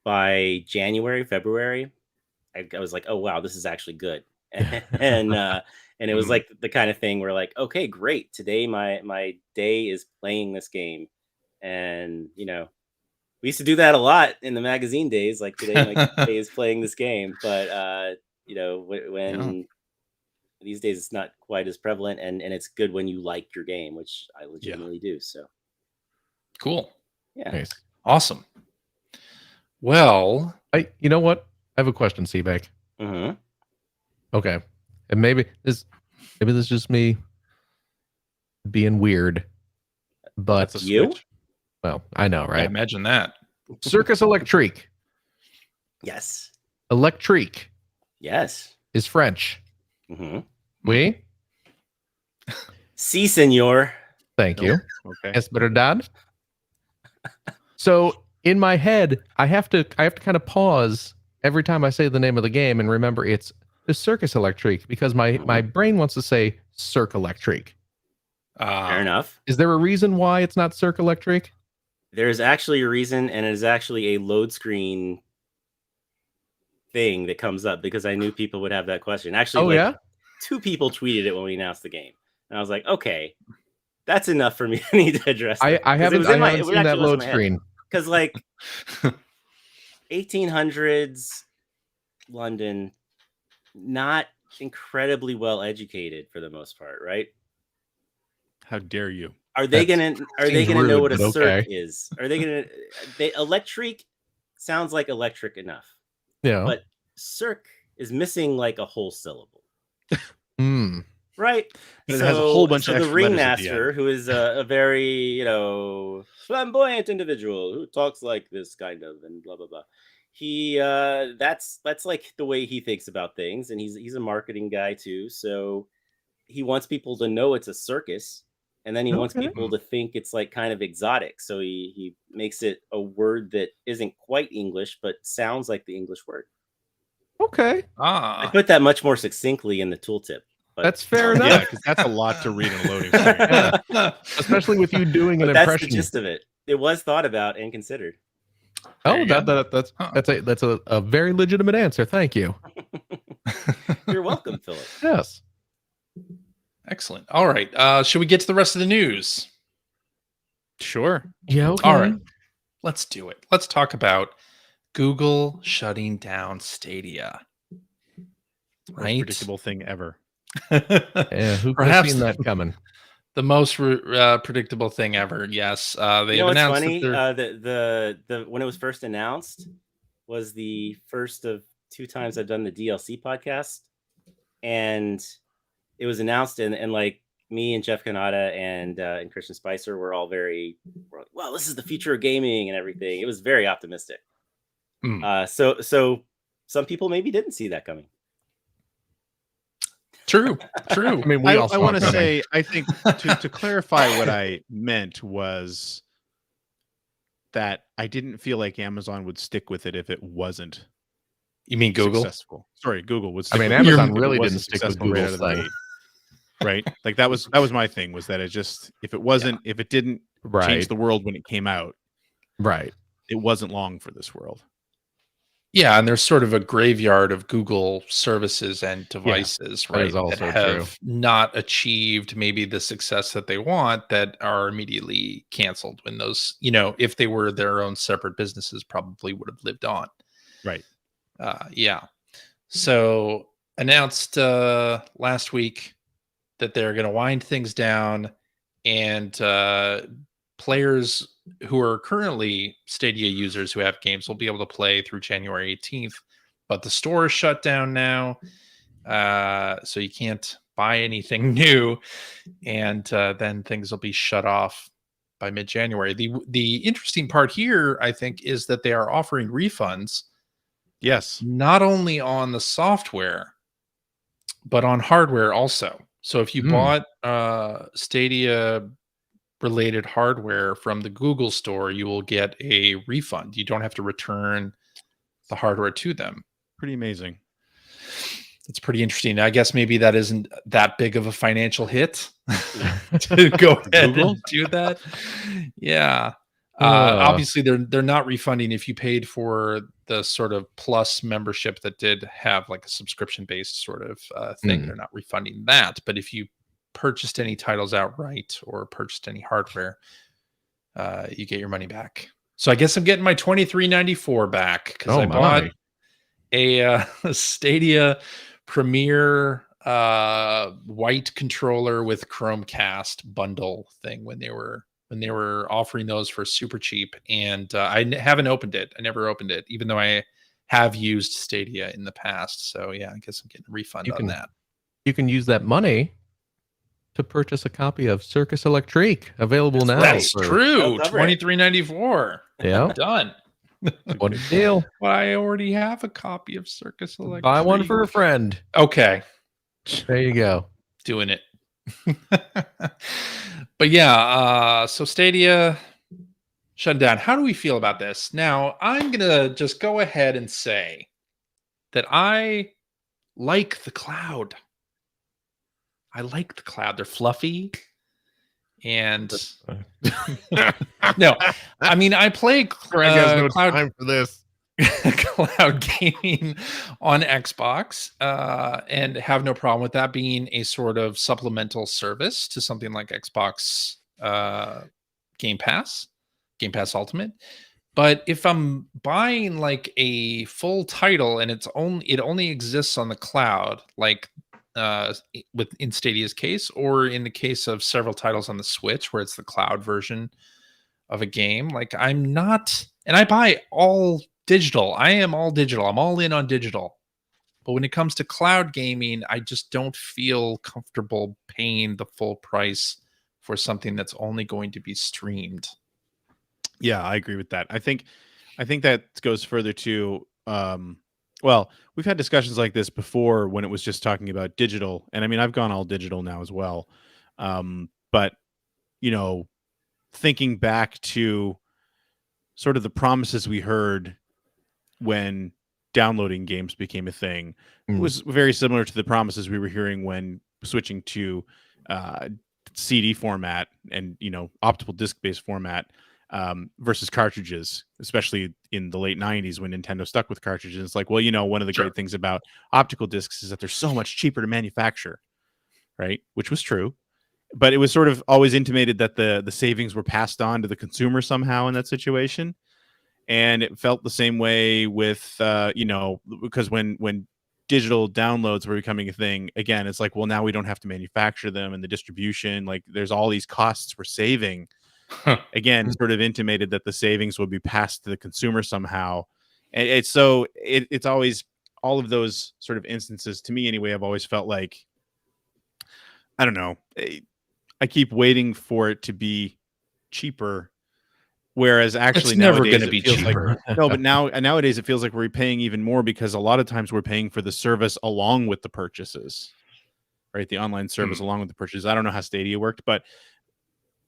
by January, February, I was like, oh wow, this is actually good. and it was like the kind of thing where like, okay, great, today my day is playing this game. And we used to do that a lot in the magazine days, like today my day is playing this game. But when these days it's not quite as prevalent, and it's good when you like your game, which I legitimately do. So cool. Yeah. Nice. Awesome. Well, you know what? I have a question, Seaback. Okay. And maybe this is just me being weird. But That's a switch. Well, I know, right? Yeah, imagine that. Circus Electrique. Yes. Electrique. Yes. Is French. Oui? Si, senor. Thank you. Okay. Es verdad. So in my head, I have to kind of pause every time I say the name of the game and remember it's the Circus Electrique because my brain wants to say Cirque Electrique. Fair enough. Is there a reason why it's not Cirque Electrique? There's actually a reason, and it is actually a load screen thing that comes up because I knew people would have that question. Actually, 2 people tweeted it when we announced the game, and I was like, okay, that's enough for me to need to address. I haven't seen that load screen because like 1800s London, not incredibly well educated for the most part, right? How dare you? Are they gonna know what a cirque is? Are they gonna electric sounds like electric enough. Yeah. But cirque is missing like a whole syllable. Right? But it has a whole bunch of the extra ringmaster, who is a very, flamboyant individual who talks like this kind of and blah blah blah. He that's like the way he thinks about things, and he's a marketing guy too. So he wants people to know it's a circus. And then he wants people to think it's like kind of exotic. So he makes it a word that isn't quite English, but sounds like the English word. Okay. I put that much more succinctly in the tooltip. But, that's fair enough. Yeah, because that's a lot to read in a loading screen. Especially with you doing an impression. That's the gist of it. It was thought about and considered. Oh, that's a very legitimate answer. Thank you. You're welcome, Philip. Yes. Excellent. All right. Should we get to the rest of the news? Sure. Yeah. Okay. All right. Let's do it. Let's talk about Google shutting down Stadia. Right. Most predictable thing ever. Yeah, who could have seen that coming? The most predictable thing ever. Yes. They've announced funny? That the when it was first announced was the first of 2 times I've done the DLC podcast, and it was announced, and like me and Jeff Kanata and Christian Spicer were all we're like, well, this is the future of gaming and everything. It was very optimistic. So some people maybe didn't see that coming. True. I mean, I want to say, I think to clarify what I meant was that I didn't feel like Amazon would stick with it if it wasn't. You mean Google? Successful. Sorry, Google would. I mean, Amazon really didn't stick with Google's thing. Right? Like that was my thing, was that it just, if it didn't change the world when it came out, right, it wasn't long for this world. Yeah, and there's sort of a graveyard of Google services and devices, right, that have not achieved maybe the success that they want, that are immediately canceled when those, if they were their own separate businesses, probably would have lived on. Right. Yeah. So announced last week, that they're going to wind things down, and players who are currently Stadia users who have games will be able to play through January 18th. But the store is shut down now, so you can't buy anything new, and then things will be shut off by mid-January. The interesting part here, I think, is that they are offering refunds. Yes. Not only on the software, but on hardware also. So if you bought Stadia related hardware from the Google store, you will get a refund. You don't have to return the hardware to them. Pretty amazing. It's pretty interesting. I guess maybe that isn't that big of a financial hit to go ahead and do that. Yeah. Obviously, they're not refunding if you paid for the sort of plus membership that did have like a subscription based sort of thing. They're not refunding that. But if you purchased any titles outright or purchased any hardware, you get your money back. So I guess I'm getting my $23.94 back because I bought a Stadia Premier white controller with Chromecast bundle thing when they were offering those for super cheap, and I haven't opened it. I never opened it, even though I have used Stadia in the past. So yeah, I guess I'm getting a refund on that. You can use that money to purchase a copy of Circus Electrique, available now. That's true. $23.94. Yeah, done. What a deal! Well, I already have a copy of Circus Electrique. Buy one for a friend. Okay, there you go. Doing it. But yeah, so Stadia shut down. How do we feel about this? Now, I'm gonna just go ahead and say that I like the cloud. I like the cloud. They're fluffy. And no, I mean, I play Greg has no cloud time for this. cloud gaming on Xbox, and have no problem with that being a sort of supplemental service to something like Xbox Game Pass Ultimate. But if I'm buying like a full title and it only exists on the cloud, like in Stadia's case, or in the case of several titles on the Switch where it's the cloud version of a game, like I'm not, and I buy all digital. I am all digital. I'm all in on digital. But when it comes to cloud gaming, I just don't feel comfortable paying the full price for something that's only going to be streamed. Yeah, I agree with that. I think that goes further to well, we've had discussions like this before when it was just talking about digital. And I mean, I've gone all digital now as well. But, you know, thinking back to sort of the promises we heard when downloading games became a thing was very similar to the promises we were hearing when switching to CD format and, you know, optical disc-based format versus cartridges, especially in the late 90s when Nintendo stuck with cartridges. It's like, well, you know, one of the great things about optical discs is that they're so much cheaper to manufacture, right? Which was true. But it was sort of always intimated that the savings were passed on to the consumer somehow in that situation. And it felt the same way with, you know, because when digital downloads were becoming a thing, again, it's like, well, now we don't have to manufacture them, and the distribution, like there's all these costs we're saving. Again, sort of intimated that the savings would be passed to the consumer somehow. And it's always all of those sort of instances, to me anyway, I've always felt like, I don't know, I keep waiting for it to be cheaper, whereas actually it's never going to be cheaper. Like, no, but nowadays it feels like we're paying even more, because a lot of times we're paying for the service along with the purchases, right? The online service along with the purchases. I don't know how Stadia worked, but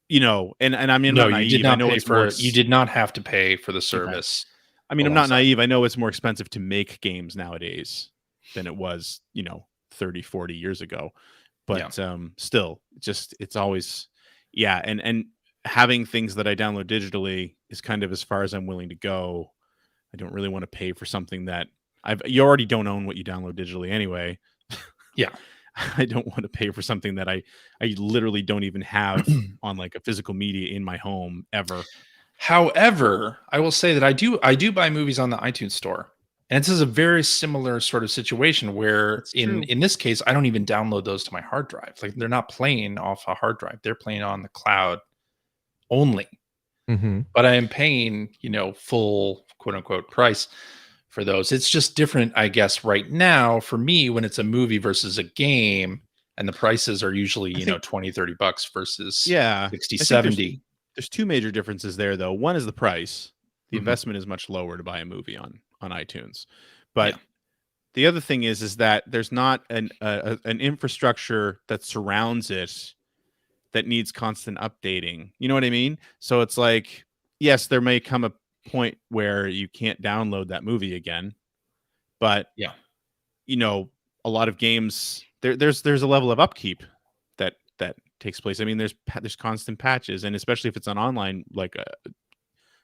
you know, and I mean, no, I'm not naive. You did not I know pay it's for. You did not have to pay for the service. Okay. I mean, I'm not naive. I know it's more expensive to make games nowadays than it was, you know, 30, 40 years ago. But still, just it's always, and having things that I download digitally is kind of as far as I'm willing to go. I don't really want to pay for something that you already don't own what you download digitally anyway. Yeah. I don't want to pay for something that I literally don't even have on like a physical media in my home ever. However, I will say that I do buy movies on the iTunes store, And this is a very similar sort of situation where in this case, I don't even download those to my hard drive. Like they're not playing off a hard drive. They're playing on the cloud only. Mm-hmm. But I am paying, full quote unquote price for those. It's just different, I guess, right now for me when it's a movie versus a game and the prices are usually, $20-$30 versus 60, I 70. There's two major differences there though. One is the price. The Mhm. investment is much lower to buy a movie on iTunes. But the other thing is that there's not an infrastructure that surrounds it that needs constant updating. You know what I mean? So it's like, yes, there may come a point where you can't download that movie again, but a lot of games there's a level of upkeep that takes place. I mean, there's constant patches, and especially if it's an online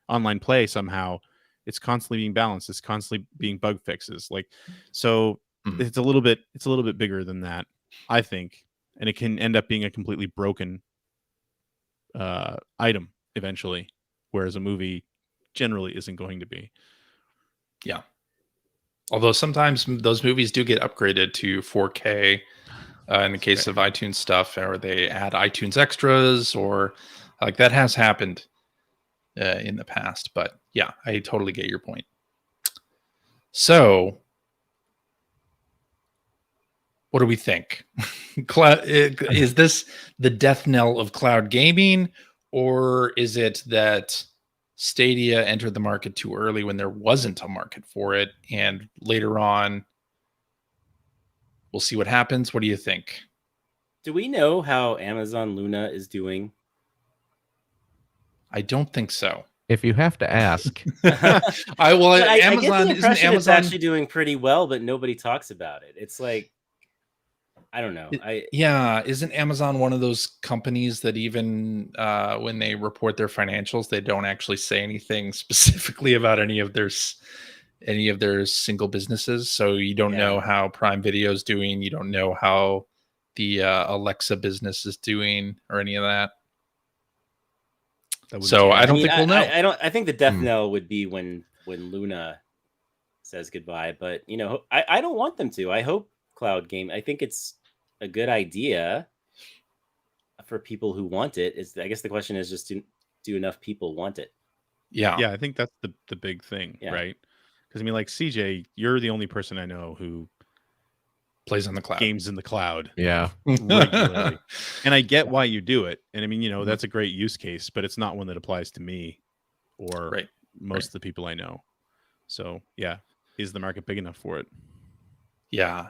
online play, somehow it's constantly being balanced. It's constantly being bug fixes. So it's a little bit bigger than that, I think, and it can end up being a completely broken item eventually, whereas a movie generally isn't going to be. Yeah. Although sometimes those movies do get upgraded to 4K in the case of iTunes stuff, or they add iTunes extras, or like that has happened in the past. But yeah, I totally get your point. So what do we think? Is this the death knell of cloud gaming, or is it that Stadia entered the market too early when there wasn't a market for it, and later on we'll see what happens? What do you think? Do we know how Amazon Luna is doing? I don't think so. If you have to ask, Amazon I get the impression it's Amazon actually doing pretty well, but nobody talks about it. It's like, I don't know. Isn't Amazon one of those companies that even when they report their financials, they don't actually say anything specifically about any of their single businesses? So you don't know how Prime Video is doing. You don't know how the Alexa business is doing or any of that. So I don't think we'll know. I think the death knell would be when Luna says goodbye. But I don't want them to. I hope cloud game. I think it's a good idea for people who want it. I guess the question is just do enough people want it? Yeah, I think that's the big thing, right? Because I mean, like CJ, you're the only person I know who plays on the cloud, games in the cloud, regularly. And I get why you do it. And I mean, that's a great use case, but it's not one that applies to me or most of the people I know. So yeah, is the market big enough for it? Yeah.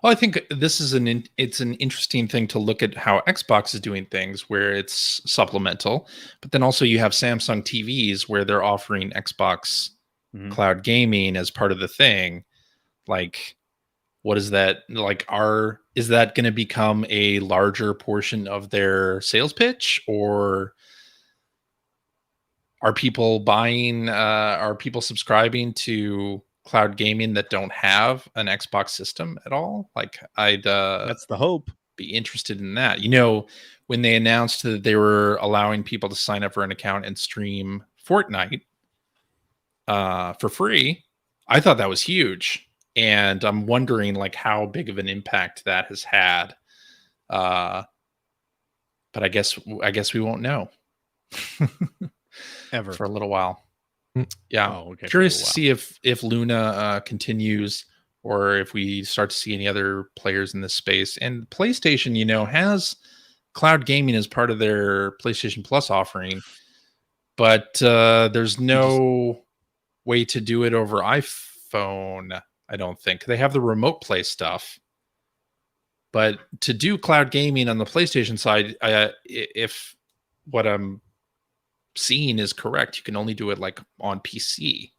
Well, I think this is it's an interesting thing to look at how Xbox is doing things, where it's supplemental, but then also you have Samsung TVs where they're offering Xbox cloud gaming as part of the thing. Like, what is that? Like, is that going to become a larger portion of their sales pitch, or are people subscribing to cloud gaming that don't have an Xbox system at all? Like, that's the hope. Be interested in that. When they announced that they were allowing people to sign up for an account and stream Fortnite for free, I thought that was huge. And I'm wondering like how big of an impact that has had. But I guess we won't know ever for a little while. Yeah. Oh, okay. Curious to see if Luna continues, or if we start to see any other players in this space. And PlayStation, has cloud gaming as part of their PlayStation Plus offering, but there's no way to do it over iPhone. I don't think they have the remote play stuff, but to do cloud gaming on the PlayStation side, if what I'm seeing is correct, you can only do it like on PC.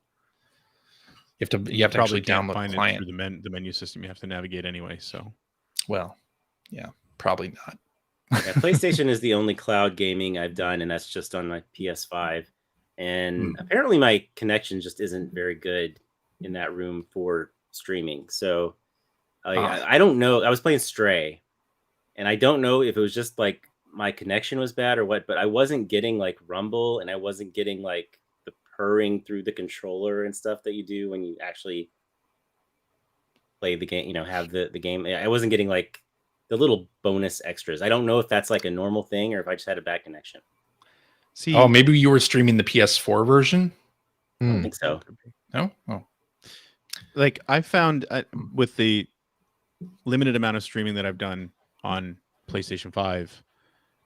You have to actually download a client through the menu system. You have to navigate anyway. So, well, yeah, probably not. Yeah, PlayStation is the only cloud gaming I've done, and that's just on my PS5. And apparently, my connection just isn't very good in that room for streaming. So, I don't know. I was playing Stray, and I don't know if it was just like my connection was bad or what, but I wasn't getting like rumble, and I wasn't getting like the purring through the controller and stuff that you do when you actually play the game, have the game. I wasn't getting like the little bonus extras. I don't know if that's like a normal thing or if I just had a bad connection. See, oh, maybe you were streaming the PS4 version. I don't think so. No, oh, like I found with the limited amount of streaming that I've done on PlayStation 5,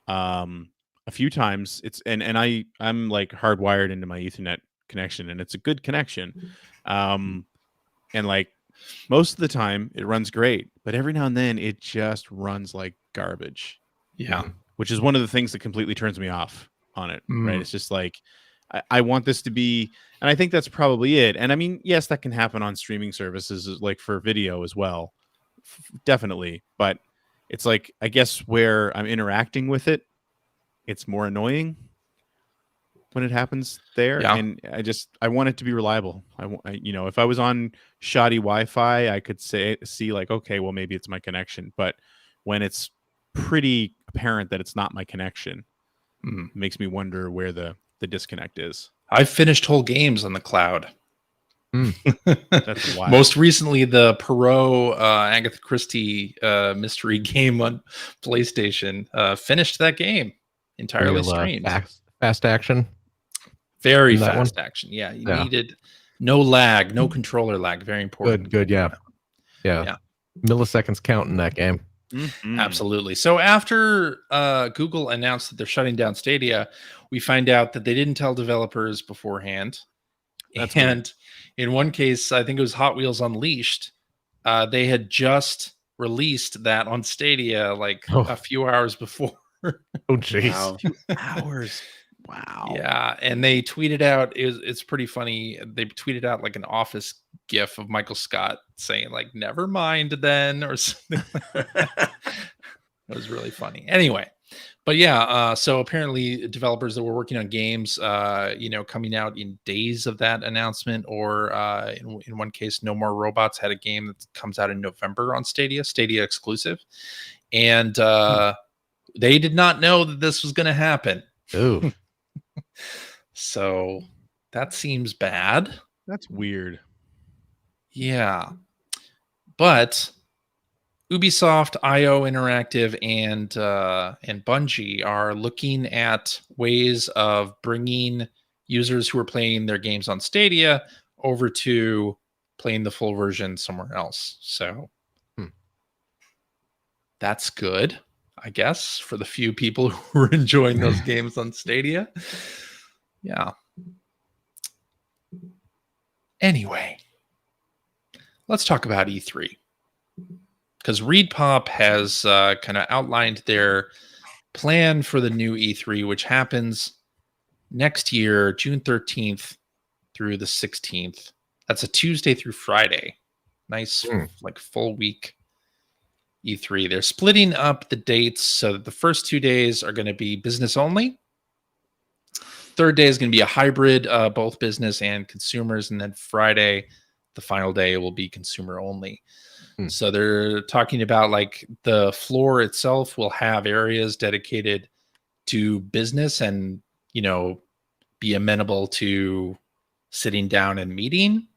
a few times I'm like hardwired into my Ethernet connection, and it's a good connection. And like most of the time it runs great, but every now and then it just runs like garbage. yeah. Which is one of the things that completely turns me off on it, right? It's just like, I want this to be, and I think that's probably it. And I mean, yes, that can happen on streaming services, like for video as well, definitely. But it's like, I guess where I'm interacting with it, it's more annoying when it happens there. Yeah. And I want it to be reliable. If I was on shoddy Wi-Fi, I could see like, okay, well, maybe it's my connection. But when it's pretty apparent that it's not my connection, it makes me wonder where the disconnect is. I've finished whole games on the cloud. That's wild. Most recently, the Perot Agatha Christie mystery game on PlayStation. Finished that game entirely streamed. Fast action. Very fast action. Yeah, you needed no lag, no controller lag. Very important. Good. Yeah. Milliseconds count in that game. Mm-hmm. Absolutely. So after Google announced that they're shutting down Stadia, we find out that they didn't tell developers beforehand. That's and weird. In one case, I think it was Hot Wheels Unleashed. They had just released that on Stadia like a few hours before. Oh, jeez. Wow. A few hours. Wow. Yeah, and they tweeted out, it's pretty funny. They tweeted out like an Office gif of Michael Scott saying like, never mind then, or something like that. It was really funny. Anyway, but yeah, so apparently developers that were working on games, coming out in days of that announcement, or in one case, No More Robots had a game that comes out in November on Stadia exclusive. And they did not know that this was going to happen. Ooh. So that seems bad. That's weird. Yeah. But Ubisoft, IO Interactive, and Bungie are looking at ways of bringing users who are playing their games on Stadia over to playing the full version somewhere else. So that's good, I guess, for the few people who are enjoying those games on Stadia. Yeah. Anyway, let's talk about E3. Because ReedPop has kind of outlined their plan for the new E3, which happens next year, June 13th through the 16th. That's a Tuesday through Friday. Nice, like full week E3. They're splitting up the dates so that the first 2 days are going to be business only. Third day is going to be a hybrid, both business and consumers. And then Friday, the final day, will be consumer only. So they're talking about like the floor itself will have areas dedicated to business and, be amenable to sitting down and meeting.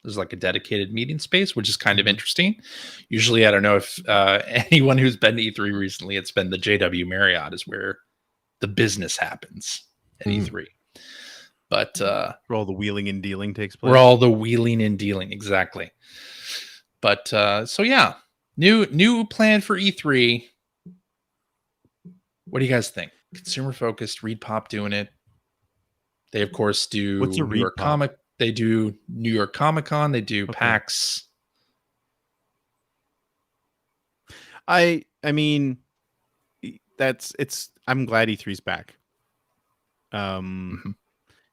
There's like a dedicated meeting space, which is kind of interesting. Usually, I don't know if anyone who's been to E3 recently, it's been the JW Marriott is where the business happens at E3. But where all the wheeling and dealing takes place. Where all the wheeling and dealing, exactly. But so yeah, new plan for E3. What do you guys think? Consumer focused, ReedPop doing it. They of course do What's a New York ReedPop? Comic. They do New York Comic Con. They do PAX. I mean, I'm glad E3's back. And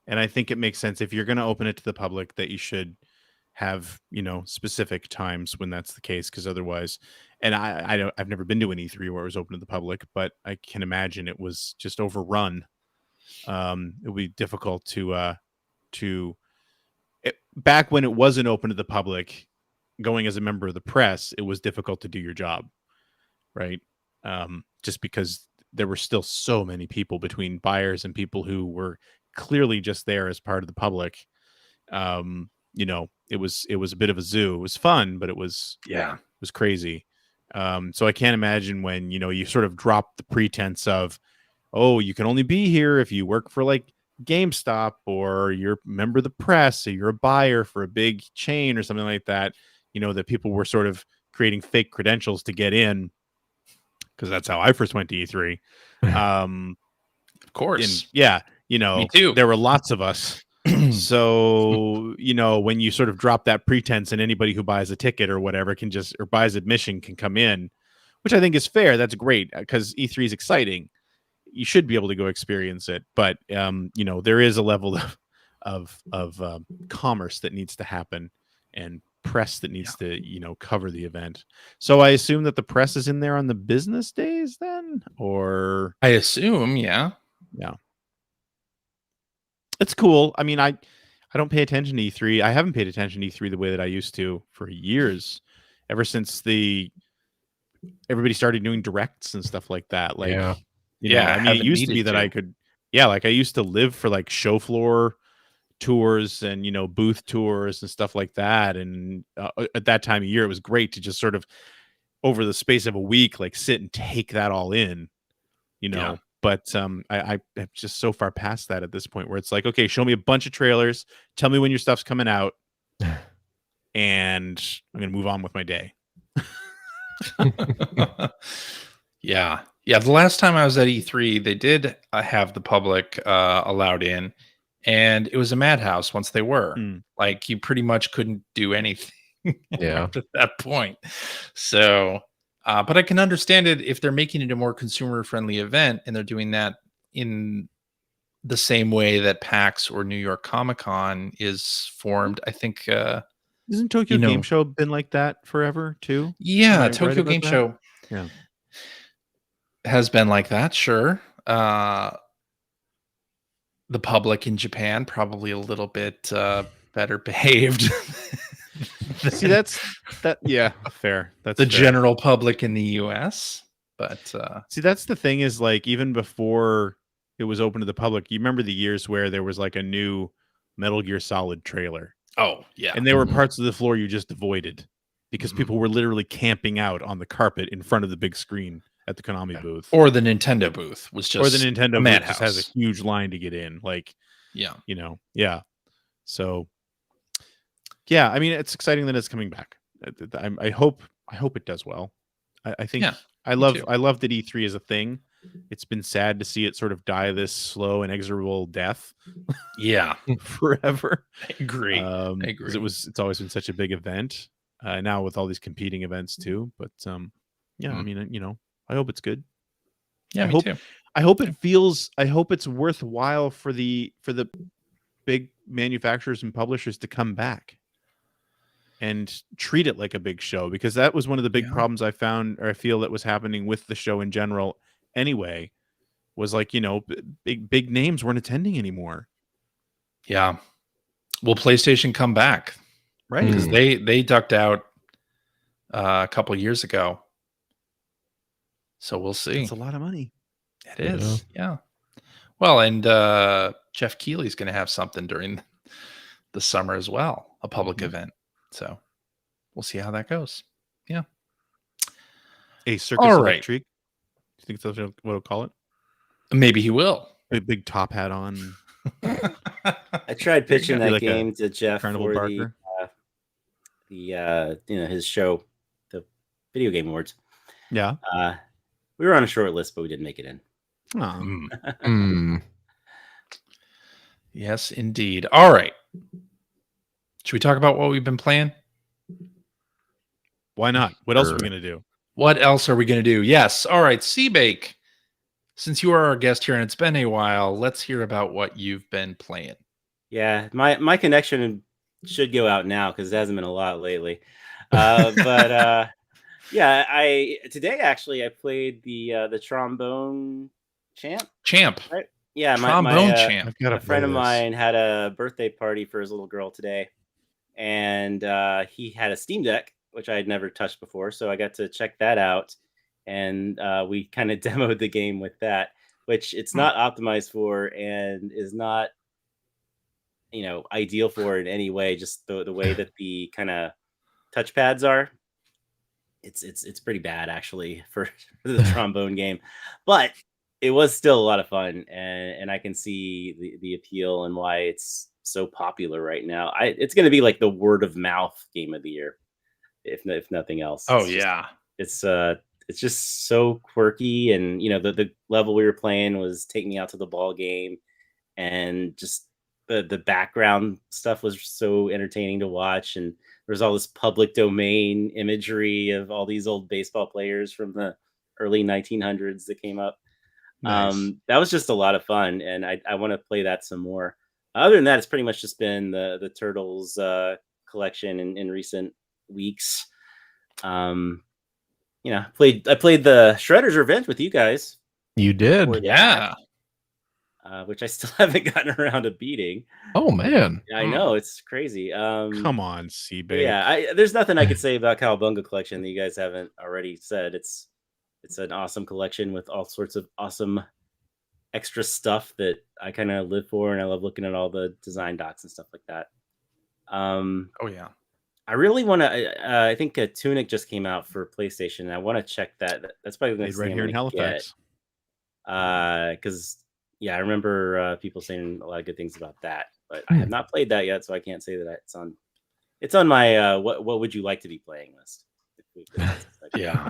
I think it makes sense if you're going to open it to the public that you should have, specific times when that's the case, because otherwise, and I've never been to an E3 where it was open to the public, but I can imagine it was just overrun. It would be difficult back when it wasn't open to the public, going as a member of the press, it was difficult to do your job, right? Just because there were still so many people between buyers and people who were clearly just there as part of the public. it was a bit of a zoo. It was fun, but it was crazy. So I can't imagine when, you sort of drop the pretense of, oh, you can only be here if you work for like GameStop or you're a member of the press or you're a buyer for a big chain or something like that, that people were sort of creating fake credentials to get in, because that's how I first went to E3. Of course. Me too. There were lots of us. So, when you sort of drop that pretense and anybody who buys a ticket or whatever or buys admission can come in, which I think is fair. That's great because E3 is exciting. You should be able to go experience it. But, there is a level of commerce that needs to happen and press that needs to, cover the event. So I assume that the press is in there on the business days then, or I assume, yeah. It's cool. I mean, I don't pay attention to E3. I haven't paid attention to E3 the way that I used to for years, ever since everybody started doing directs and stuff like that. Like, I mean, it used to be that I could, like I used to live for like show floor tours and, booth tours and stuff like that. And at that time of year, it was great to just sort of over the space of a week, like sit and take that all in, But I'm just so far past that at this point where it's like, okay, show me a bunch of trailers, tell me when your stuff's coming out, and I'm gonna move on with my day. Yeah. The last time I was at E3, they did have the public allowed in, and it was a madhouse once they were. Like, you pretty much couldn't do anything at that point. So. But I can understand it if they're making it a more consumer-friendly event and they're doing that in the same way that PAX or New York Comic-Con is formed. I think isn't Tokyo Game Show been like that forever too? Yeah, Tokyo Game Show has been like that, sure. The public in Japan probably a little bit better behaved. See, fair. That's the general public in the US. But see, that's the thing is, like, even before it was open to the public, you remember the years where there was like a new Metal Gear Solid trailer. Oh, yeah. And there were parts of the floor you just avoided because people were literally camping out on the carpet in front of the big screen at the Konami booth. Or the Nintendo booth was just or the Nintendo booth just has a huge line to get in. Like, So I mean, it's exciting that it's coming back. I hope it does well. I think I love that E3 is a thing. It's been sad to see it sort of die this slow, inexorable death. Forever. I agree. Because it's always been such a big event. Now with all these competing events too. But I mean, I hope it's good. Yeah, me too. I hope it's worthwhile for the big manufacturers and publishers to come back and treat it like a big show, because that was one of the big problems I found, or I feel that was happening with the show in general anyway, was like, big names weren't attending anymore. Yeah. Will PlayStation come back? Right. Because they ducked out a couple years ago. So we'll see. It's a lot of money. It is. Yeah. Well, and Jeff Keighley's going to have something during the summer as well, a public event. So we'll see how that goes. Yeah. A Circus Electrique. Do you think that's what we'll call it? Maybe he will. A big top hat on. I tried pitching that like game to Jeff Carnival for Barker. his show, the Video Game Awards. Yeah. We were on a short list, but we didn't make it in. Yes, indeed. All right. Should we talk about what we've been playing? Why not? What else are we going to do? What else are we going to do? Yes. All right. Seabake, since you are our guest here and it's been a while, let's hear about what you've been playing. Yeah, my connection should go out now because it hasn't been a lot lately. But today actually I played the trombone champ. Right? Yeah, trombone champ. A friend of mine had a birthday party for his little girl today, and he had a Steam Deck, which I had never touched before, so I got to check that out, and we kind of demoed the game with that, which it's not optimized for and is not ideal for it in any way. Just the way that the kind of touchpads are. It's pretty bad actually for the trombone game, but it was still a lot of fun, and I can see the appeal and why it's so popular right now. It's going to be like the word of mouth game of the year, if nothing else. Oh yeah, it's just so quirky, and the level we were playing was take me out to the ball game, and just the background stuff was so entertaining to watch, and there's all this public domain imagery of all these old baseball players from the early 1900s that came up. Nice. That was just a lot of fun, and I want to play that some more. Other than that, it's pretty much just been the Turtles collection in recent weeks. I played the Shredder's Revenge with you guys. You did, yeah. Which I still haven't gotten around to beating. Oh man, I know, it's crazy. Come on, Seabake. Yeah, there's nothing I could say about Cowabunga collection that you guys haven't already said. It's an awesome collection with all sorts of awesome extra stuff that I kind of live for, and I love looking at all the design docs and stuff like that. Oh yeah. I really want to. I think Tunic just came out for PlayStation, and I want to check that. That's probably the next right thing here in Halifax. Because I remember people saying a lot of good things about that, but I have not played that yet, so I can't say that it's on. It's on my what would you like to be playing list. Yeah,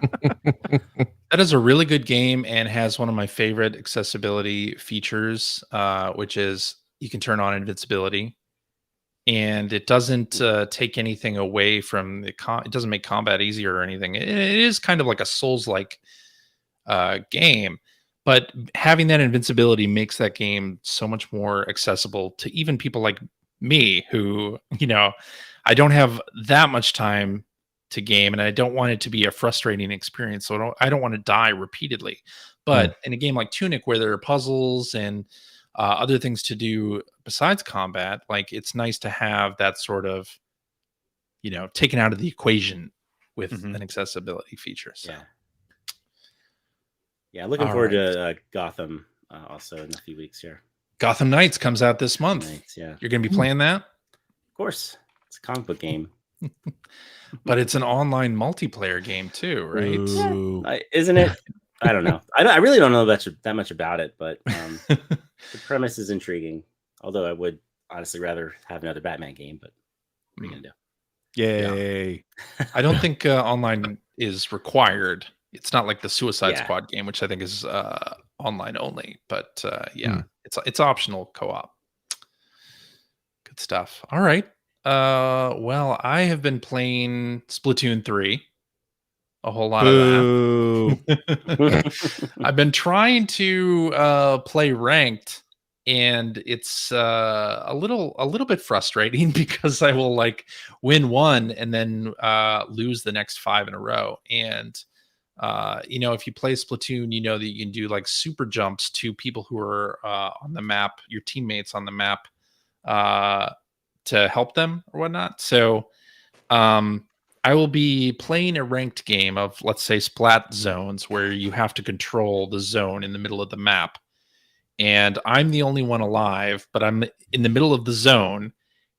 that is a really good game and has one of my favorite accessibility features, which is you can turn on invincibility. And it doesn't take anything away from it doesn't make combat easier or anything. It is kind of like a Souls-like game, but having that invincibility makes that game so much more accessible to even people like me, who I don't have that much time to game, and I don't want it to be a frustrating experience. So I don't want to die repeatedly. But in a game like Tunic, where there are puzzles and other things to do besides combat, like it's nice to have that sort of, taken out of the equation with an accessibility feature. So. Yeah, looking forward to Gotham also in a few weeks here. Gotham Knights comes out this month. Yeah, you're going to be playing that? Of course, it's a comic book game. But it's an online multiplayer game too, right? Yeah. Isn't it? I don't know. I really don't know that much about it, but the premise is intriguing. Although I would honestly rather have another Batman game, but what are you gonna do? Yay! Yeah. I don't think online is required. It's not like the Suicide Squad game, which I think is online only. But it's optional co-op. Good stuff. All right. Well, I have been playing Splatoon 3. A whole lot of that. I've been trying to play ranked, and it's a little bit frustrating because I will win one and then lose the next 5 in a row. And if you play Splatoon, you know that you can do super jumps to people who are on the map, your teammates on the map, to help them or whatnot. So I will be playing a ranked game of, let's say, Splat Zones, where you have to control the zone in the middle of the map. And I'm the only one alive, but I'm in the middle of the zone,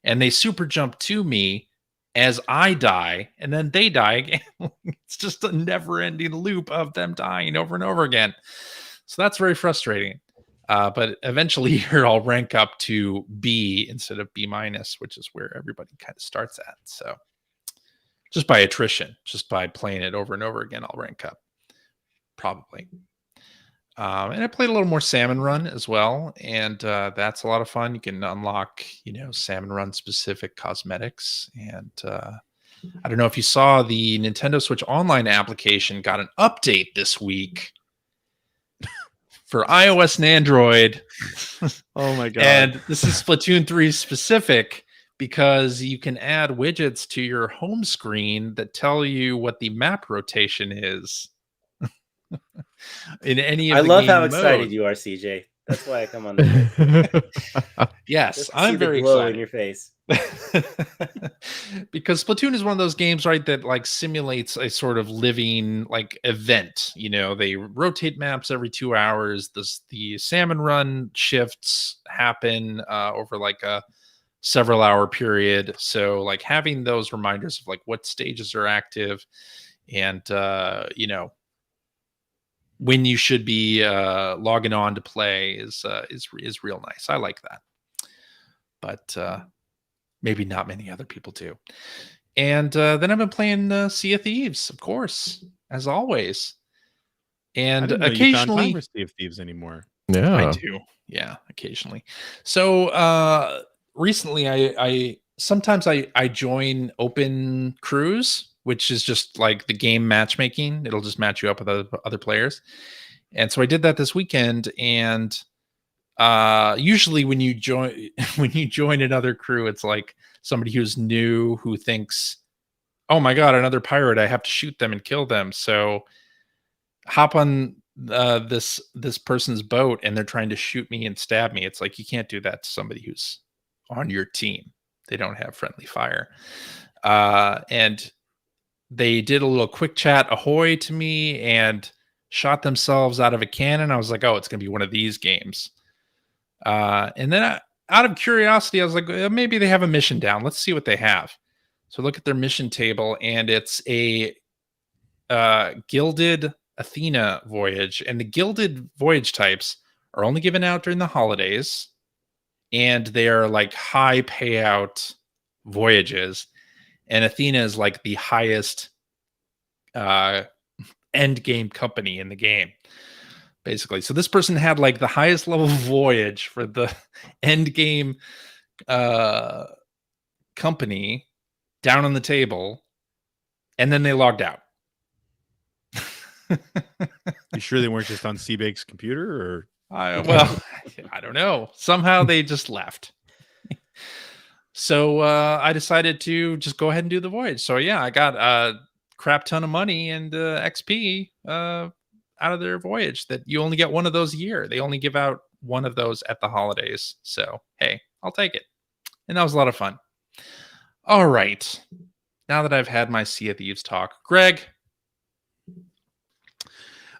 and they super jump to me as I die, and then they die again. It's just a never-ending loop of them dying over and over again. So that's very frustrating. But eventually here I'll rank up to B instead of B-, which is where everybody kind of starts at. So just by attrition, just by playing it over and over again, I'll rank up, probably. And I played a little more Salmon Run as well, and that's a lot of fun. You can unlock, Salmon Run specific cosmetics. And I don't know if you saw, the Nintendo Switch Online application got an update this week for iOS and Android. Oh my God. And this is Splatoon 3 specific, because you can add widgets to your home screen that tell you what the map rotation is in any of I the love game how excited mode. you are, CJ. That's why I come on the Yes, I'm very glow excited in your face. because Splatoon is one of those games, right, that simulates a sort of living event. They rotate maps every 2 hours. The Salmon Run shifts happen over several hour period. So like having those reminders of like what stages are active and when you should be logging on to play is real nice. I like that. But maybe not many other people do. And then I've been playing Sea of Thieves, of course, as always. And occasionally, you found time for Sea of Thieves anymore. Yeah, I do. Yeah, occasionally. So recently, I sometimes I join open crews, which is just like the game matchmaking. It'll just match you up with other players. And so I did that this weekend, and usually when you join another crew, it's like somebody who's new who thinks, oh my god, another pirate, I have to shoot them and kill them. So hop on this person's boat and they're trying to shoot me and stab me. It's like you can't do that to somebody who's on your team. They don't have friendly fire. And they did a little quick chat ahoy to me and shot themselves out of a cannon. I was like, oh, it's gonna be one of these games. And then out of curiosity, I was like, maybe they have a mission down. Let's see what they have. So look at their mission table, and it's a gilded Athena voyage. And the gilded voyage types are only given out during the holidays, and they are like high payout voyages. And Athena is like the highest end game company in the game, basically. So this person had like the highest level voyage for the end game company down on the table, and then they logged out. You sure they weren't just on Seabake's computer, or well, I don't know. Somehow they just left. So I decided to just go ahead and do the voyage. So yeah, I got a crap ton of money and XP out of their voyage. That you only get one of those a year. They only give out one of those at the holidays. So hey, I'll take it. And that was a lot of fun. All right. Now that I've had my Sea of Thieves talk, Greg.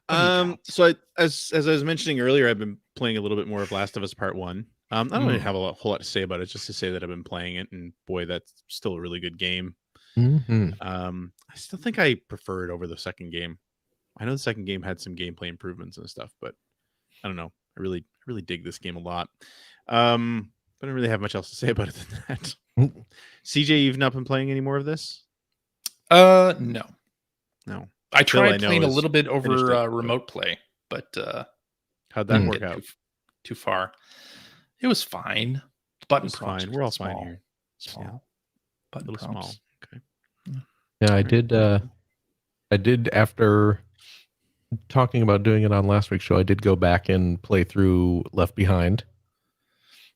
So as I was mentioning earlier, I've been playing a little bit more of Last of Us Part 1. I don't really have a whole lot to say about it, just to say that I've been playing it, and boy, that's still a really good game. Mm-hmm. I still think I prefer it over the second game. I know the second game had some gameplay improvements and stuff, but I don't know. I really dig this game a lot. But I don't really have much else to say about it than that. CJ, you've not been playing any more of this? No. I tried playing a little bit over remote play, but how'd that work out? Too far. It was fine. Button prompts. Fine. We're all fine here. Small. Yeah. Button prompts. Small. Okay. Yeah, I did after talking about doing it on last week's show. I did go back and play through Left Behind,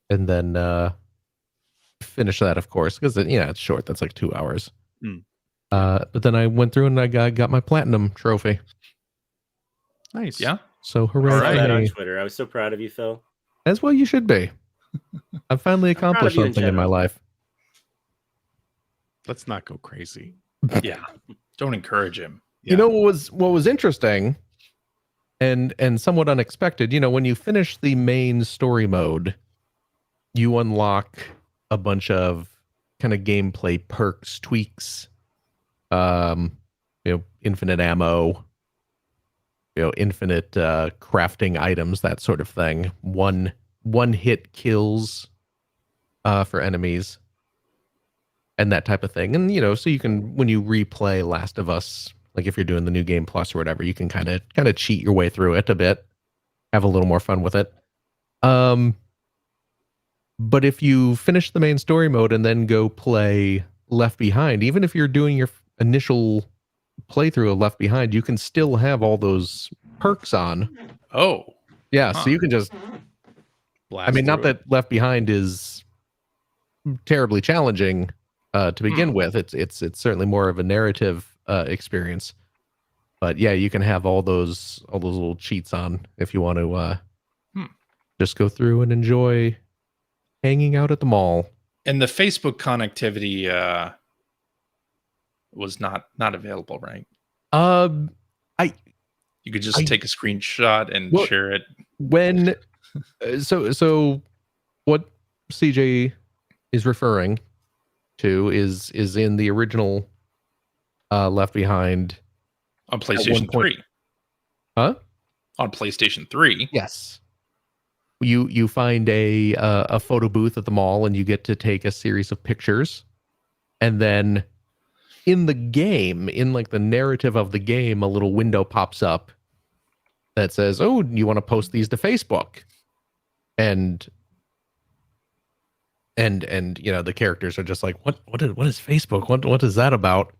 and then finish that, of course, because it's short. That's like 2 hours. But then I went through and I got my platinum trophy. Nice. Yeah. So hooray! I saw that on Twitter. I was so proud of you, Phil. As well, you should be. I've finally accomplished something in my life. Let's not go crazy. Yeah. Don't encourage him. Yeah. You know what was interesting and somewhat unexpected, when you finish the main story mode, you unlock a bunch of kind of gameplay perks, tweaks, infinite ammo, infinite crafting items, that sort of thing. One hit kills for enemies and that type of thing. And so you can, when you replay Last of Us, like if you're doing the new game plus or whatever, you can kind of cheat your way through it a bit, have a little more fun with it. But if you finish the main story mode and then go play Left Behind, even if you're doing your initial playthrough of Left Behind, you can still have all those perks on. Oh. Yeah, so you can just blast not that Left Behind is terribly challenging to begin with. It's certainly more of a narrative experience. But yeah, you can have all those little cheats on if you want to just go through and enjoy hanging out at the mall. And the Facebook connectivity was not available, right? You could just take a screenshot and share it. When so what CJ is referring to is in the original Left Behind on PlayStation 3. Huh? On PlayStation 3. Yes. You find a photo booth at the mall and you get to take a series of pictures, and then in the game, in like the narrative of the game, a little window pops up that says, "Oh, you want to post these to Facebook?" And the characters are just like, what is Facebook? What is that about?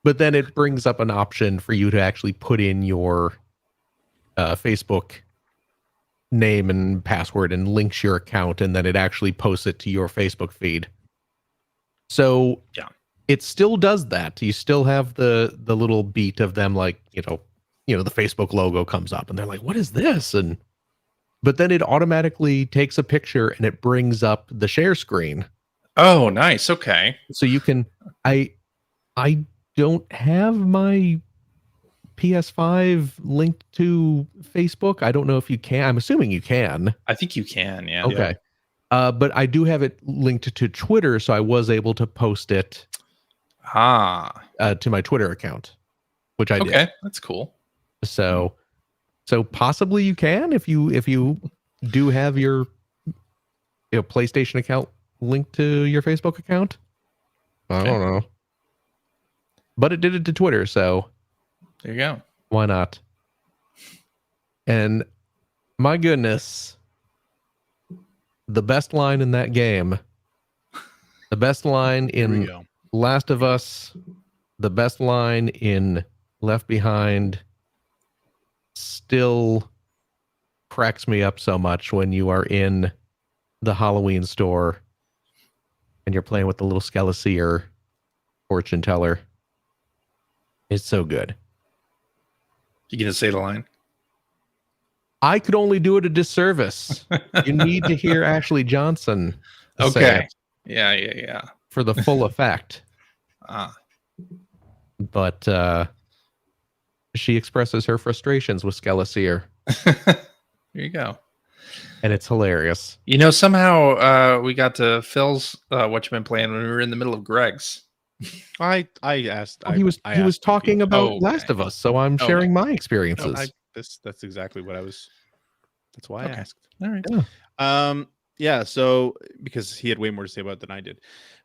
But then it brings up an option for you to actually put in your Facebook name and password and links your account, and then it actually posts it to your Facebook feed. So yeah, it still does that. You still have the little beat of them, like, the Facebook logo comes up and they're like, what is this? But then it automatically takes a picture and it brings up the share screen. Oh, nice. Okay. So you can, I don't have my PS5 linked to Facebook. I don't know if you can. I'm assuming you can. I think you can, yeah. Okay. But I do have it linked to Twitter, so I was able to post it to my Twitter account, which I did. Okay, that's cool. So possibly you can if you do have your PlayStation account linked to your Facebook account. I don't know. But it did it to Twitter, so there you go. Why not? And my goodness, the best line in that game, the best line in Last of Us, the best line in Left Behind still cracks me up so much when you are in the Halloween store and you're playing with the little Skeleseer fortune teller. It's so good. You gonna say the line? I could only do it a disservice. You need to hear Ashley Johnson say it. Yeah. For the full effect. But she expresses her frustrations with Skeleseer. There you go. And it's hilarious. Somehow we got to Phil's what you been playing when we were in the middle of Greg's. I asked. He was talking about Last of Us, so I'm sharing my experiences. That's exactly what I was. That's why I asked. All right. Yeah. Yeah. So because he had way more to say about it than I did.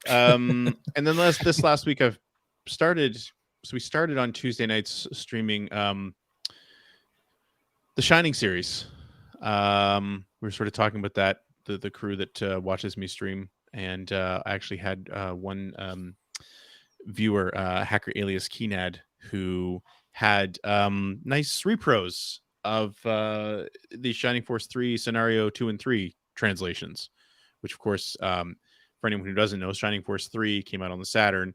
And then this last week I've started. So we started on Tuesday nights streaming the Shining series. We were sort of talking about that, the crew that watches me stream, and I actually had one viewer, hacker alias Keenad, who had nice repros of the Shining Force 3 scenario 2 and 3 translations, which of course, for anyone who doesn't know, Shining Force 3 came out on the Saturn.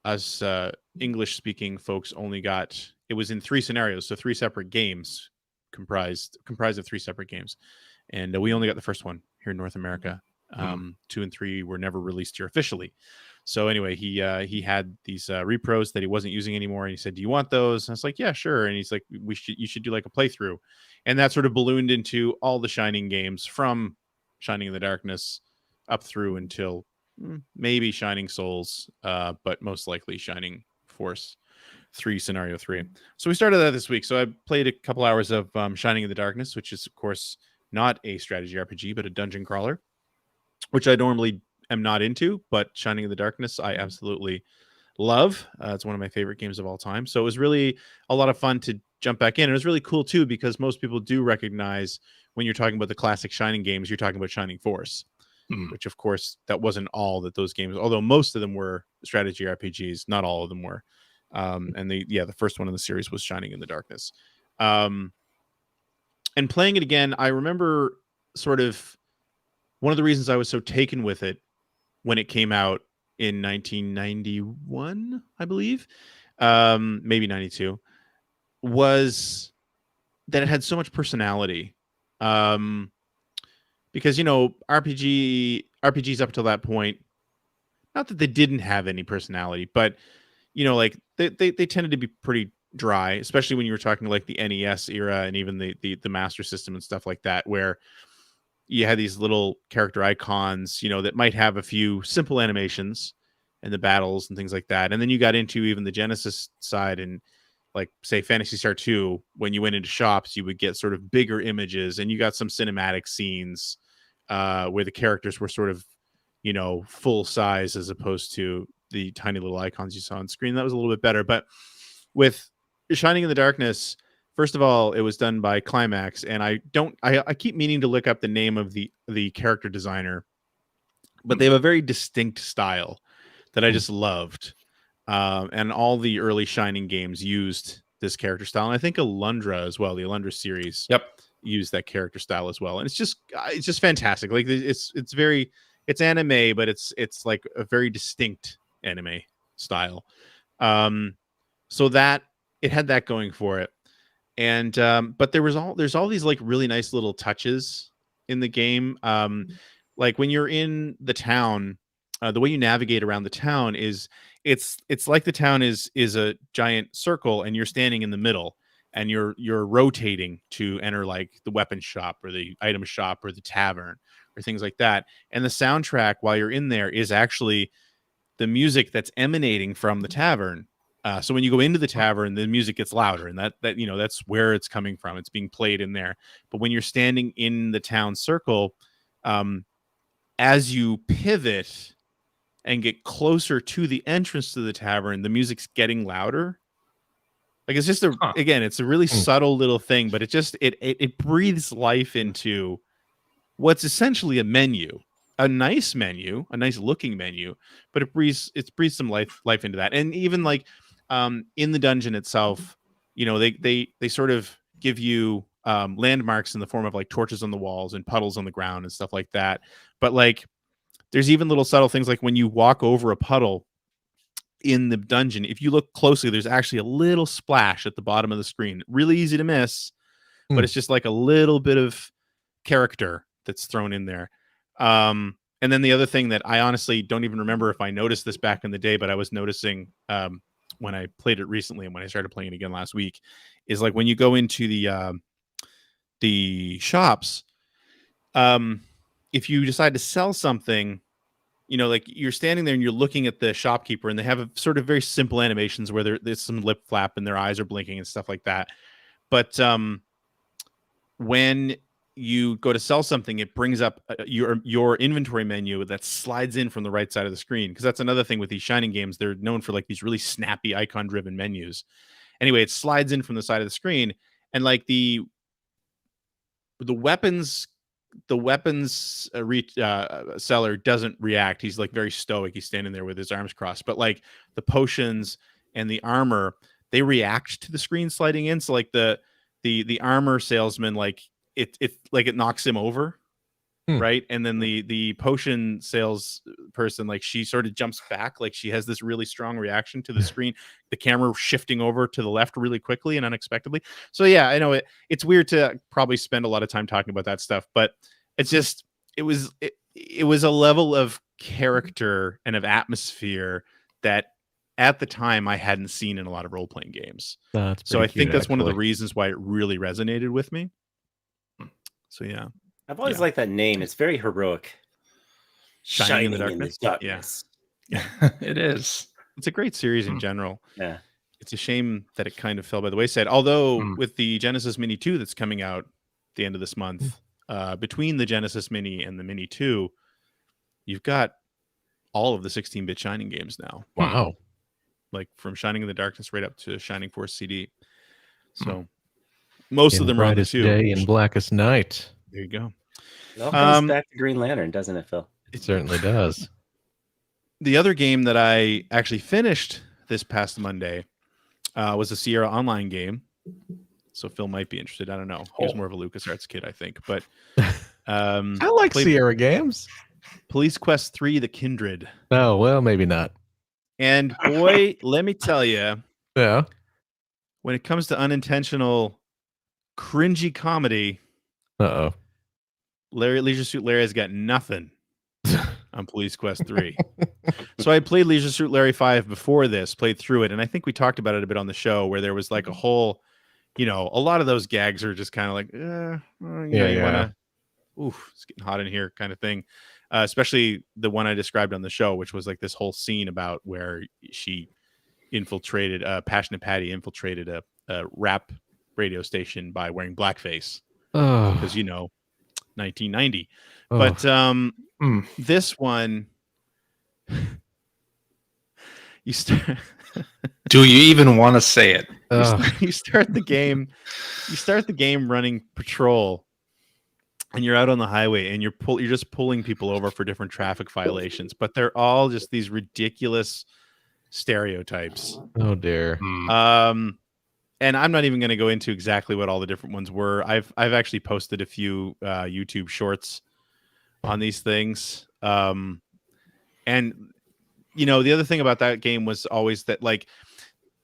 Us English speaking folks only got, it was in 3 scenarios, so 3 separate games comprised of 3 separate games, and we only got the first one here in North America. 2 and 3 were never released here officially. So anyway, he had these repros that he wasn't using anymore, and he said, "Do you want those?" And I was like, "Yeah, sure." And he's like, "You should do like a playthrough," and that sort of ballooned into all the Shining games from Shining in the Darkness up through until maybe Shining Souls, but most likely Shining Force 3 scenario 3. So we started that this week. So I played a couple hours of Shining in the Darkness, which is of course not a strategy RPG, but a dungeon crawler, which I normally am not into, but Shining in the Darkness I absolutely love. It's one of my favorite games of all time. So it was really a lot of fun to jump back in. And it was really cool too, because most people do recognize when you're talking about the classic Shining games, you're talking about Shining Force, which of course that wasn't all that those games, although most of them were strategy RPGs, not all of them were. And the first one in the series was Shining in the Darkness. And playing it again, I remember sort of one of the reasons I was so taken with it when it came out in 1991, I believe, maybe 92, was that it had so much personality. Because, RPGs up till that point, not that they didn't have any personality, but, like they tended to be pretty dry, especially when you were talking like the NES era and even the Master System and stuff like that, where, you had these little character icons, you know, that might have a few simple animations and the battles and things like that. And then you got into even the Genesis side, and like say Phantasy Star 2, when you went into shops, you would get sort of bigger images, and you got some cinematic scenes where the characters were sort of, you know, full size as opposed to the tiny little icons you saw on screen. That was a little bit better. But with Shining in the Darkness, first of all, it was done by Climax, and I keep meaning to look up the name of the character designer, but they have a very distinct style that I just loved. And all the early Shining games used this character style, and I think Alundra as well. The Alundra series, used that character style as well, and it's just fantastic. Like it's anime, but it's like a very distinct anime style. So that it had that going for it, and but there's all these like really nice little touches in the game. Like when you're in the town, the way you navigate around the town is it's like the town is a giant circle, and you're standing in the middle, and you're rotating to enter like the weapon shop or the item shop or the tavern or things like that. And the soundtrack while you're in there is actually the music that's emanating from the tavern. So when you go into the tavern, the music gets louder, and that you know, that's where it's coming from. It's being played in there. But when you're standing in the town circle, as you pivot and get closer to the entrance to the tavern, the music's getting louder. Like it's just again, it's a really subtle little thing, but it breathes life into what's essentially a menu, a nice looking menu, but it breathes some life into that. And even like in the dungeon itself, you know, they sort of give you landmarks in the form of like torches on the walls and puddles on the ground and stuff like that. But like there's even little subtle things like when you walk over a puddle in the dungeon, if you look closely, there's actually a little splash at the bottom of the screen. Really easy to miss, but it's just like a little bit of character that's thrown in there. And then the other thing that I honestly don't even remember if I noticed this back in the day, but I was noticing when I played it recently and when I started playing it again last week, is like when you go into the shops, if you decide to sell something, you know, like you're standing there and you're looking at the shopkeeper, and they have a sort of very simple animations where there's some lip flap and their eyes are blinking and stuff like that. But when you go to sell something, it brings up your inventory menu that slides in from the right side of the screen. Because that's another thing with these Shining games. They're known for like these really snappy icon driven menus. Anyway, it slides in from the side of the screen, and like the weapons seller doesn't react. He's like very stoic. He's standing there with his arms crossed. But like the potions and the armor, they react to the screen sliding in. So like the armor salesman, like it knocks him over, right? And then the potion sales person, like she sort of jumps back, like she has this really strong reaction to the screen, the camera shifting over to the left really quickly and unexpectedly. So yeah, I know it's weird to probably spend a lot of time talking about that stuff, but it's just it was a level of character and of atmosphere that at the time I hadn't seen in a lot of role-playing games. So I think that's one of the reasons why it really resonated with me. So yeah. I've always liked that name. It's very heroic. Shining in the Darkness. Yeah. It is. It's a great series in general. Yeah. It's a shame that it kind of fell by the wayside. Although with the Genesis Mini 2 that's coming out at the end of this month, between the Genesis Mini and the Mini 2, you've got all of the 16-bit Shining games now. Wow. Like from Shining in the Darkness right up to Shining Force CD. So most of them are on the 2. Day and Blackest Night. There you go. It all comes back to Green Lantern, doesn't it, Phil? It certainly does. The other game that I actually finished this past Monday was a Sierra Online game. So Phil might be interested. I don't know. He was more of a LucasArts kid, I think. But I like Sierra games. Police Quest 3: The Kindred. Oh, well, maybe not. And boy, let me tell you. Yeah. When it comes to unintentional cringy comedy, Leisure Suit Larry has got nothing on Police Quest 3. So I played Leisure Suit Larry 5 before this, played through it, and I think we talked about it a bit on the show, where there was like a whole, you know, a lot of those gags are just kind of like, you want to oof, it's getting hot in here kind of thing. Especially the one I described on the show, which was like this whole scene about where she infiltrated, Passionate Patty infiltrated a rap radio station by wearing blackface. Because, 1990. But this one, you start... Do you even want to say it? You start the game. You start the game running patrol, and you're out on the highway, and you're just pulling people over for different traffic violations. But they're all just these ridiculous stereotypes. Oh dear. And I'm not even going to go into exactly what all the different ones were. I've actually posted a few YouTube shorts on these things. And the other thing about that game was always that, like,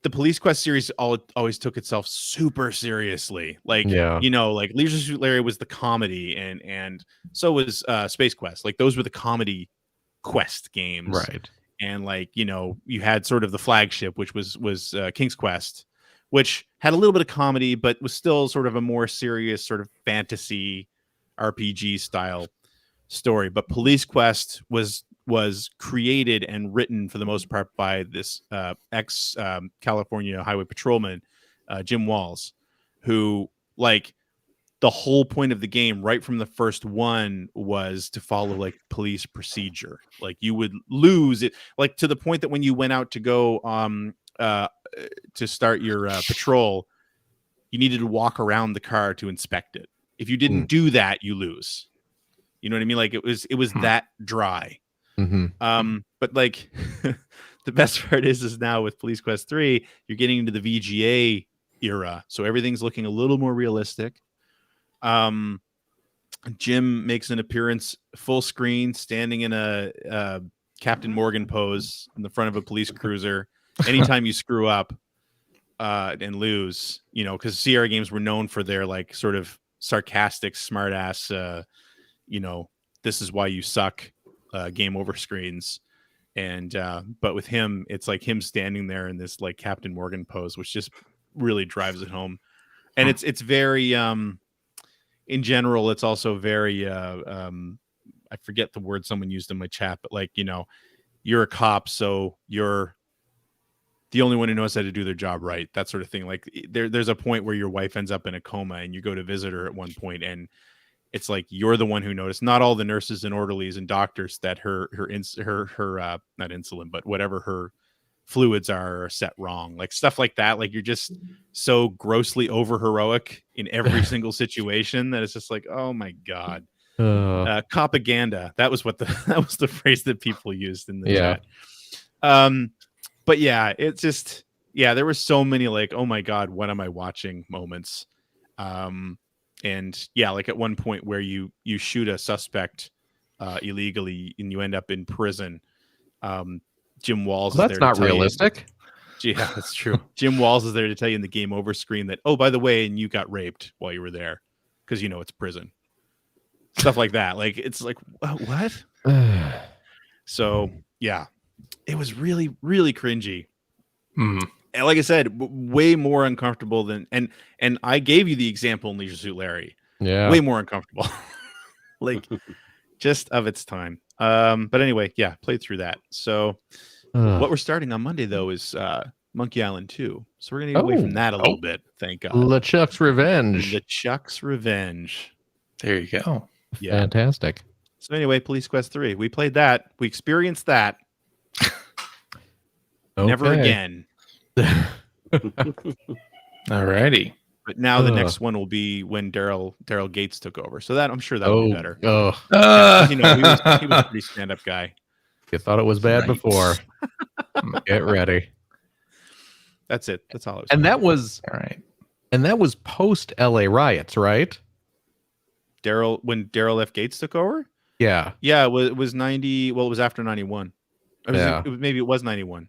the Police Quest series always took itself super seriously. Like, like Leisure Suit Larry was the comedy, and so was Space Quest. Like, those were the comedy quest games, right? And like, you had sort of the flagship, which was King's Quest, which had a little bit of comedy, but was still sort of a more serious sort of fantasy RPG style story. But Police Quest was created and written for the most part by this ex California highway patrolman, Jim Walls, who, like, the whole point of the game right from the first one was to follow like police procedure. Like, you would lose it, like, to the point that when you went out to go to start your patrol, you needed to walk around the car to inspect it. If you didn't do that, you lose. You know what I mean? Like, it was that dry. But like the best part is now with Police Quest 3, you're getting into the VGA era, so everything's looking a little more realistic. Jim makes an appearance full screen, standing in a Captain Morgan pose in the front of a police cruiser. Anytime you screw up and lose, because Sierra games were known for their, like, sort of sarcastic, smart ass, this is why you suck game over screens. And but with him, it's like him standing there in this, like, Captain Morgan pose, which just really drives it home. And it's very in general, it's also very I forget the word someone used in my chat, but, like, you're a cop, so you're the only one who knows how to do their job right, that sort of thing. Like, there's a point where your wife ends up in a coma and you go to visit her at one point, and it's like you're the one who noticed. Not all the nurses and orderlies and doctors that her not insulin, but whatever her fluids are set wrong, like stuff like that. Like, you're just so grossly over heroic in every single situation that it's just like, oh my god. Propaganda. That was the phrase that people used in the chat. But yeah, it's just, there were so many, like, oh my god, what am I watching moments. And yeah, like at one point where you shoot a suspect illegally and you end up in prison. Jim Walls is there. That's not realistic. Yeah, that's true. Jim Walls is there to tell you in the game over screen that, oh, by the way, and you got raped while you were there, because it's prison. Stuff like that. Like, it's like, what? So yeah, it was really, really cringy. And like I said, way more uncomfortable than, and I gave you the example in Leisure Suit Larry. Yeah, way more uncomfortable. Like, just of its time. But anyway, played through that. So what we're starting on Monday, though, is Monkey Island 2. So we're gonna get away from that a little bit. Thank God. LeChuck's Revenge. LeChuck's Revenge. There you go. Yeah. Fantastic. So anyway, Police Quest 3. We played that. We experienced that. Never again. Alrighty. But now the next one will be when Daryl Gates took over. So that, I'm sure that will be better. He was a pretty stand-up guy. You thought it was bad before. Get ready. That's it. That's all. And that was all right. And that was post LA riots, right? When Daryl F. Gates took over? Yeah. Yeah, it was 90. Well, it was after 91. Maybe it was 91.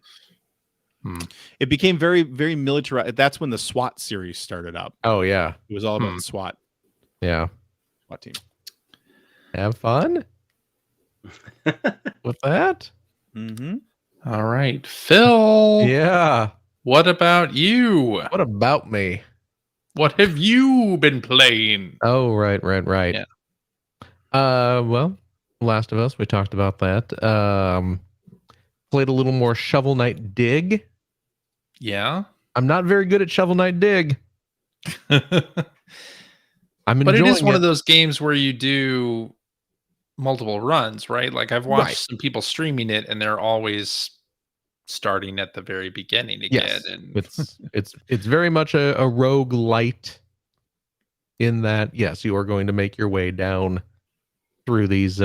It became very, very militarized. That's when the SWAT series started up. Oh, yeah. It was all about the SWAT. Yeah. SWAT team. Have fun with that. All right. Phil. Yeah. What about you? What about me? What have you been playing? Oh, right. Yeah. Well, Last of Us, we talked about that. Played a little more Shovel Knight Dig. Yeah. I'm not very good at Shovel Knight Dig. I'm enjoying But it is one it. of those games where you do multiple runs, right? Like I've watched some people streaming it and they're always starting at the very beginning again. Yes, And it's very much a roguelite in that, yes, you are going to make your way down through these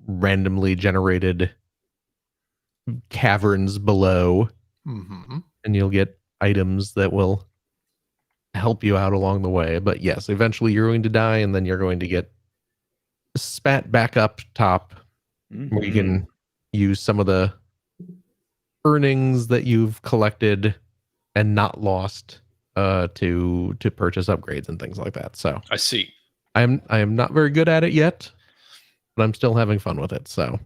randomly generated caverns below, and you'll get items that will help you out along the way. But yes, eventually you're going to die, and then you're going to get spat back up top, where you can use some of the earnings that you've collected and not lost to purchase upgrades and things like that. So I see. I am not very good at it yet, but I'm still having fun with it. So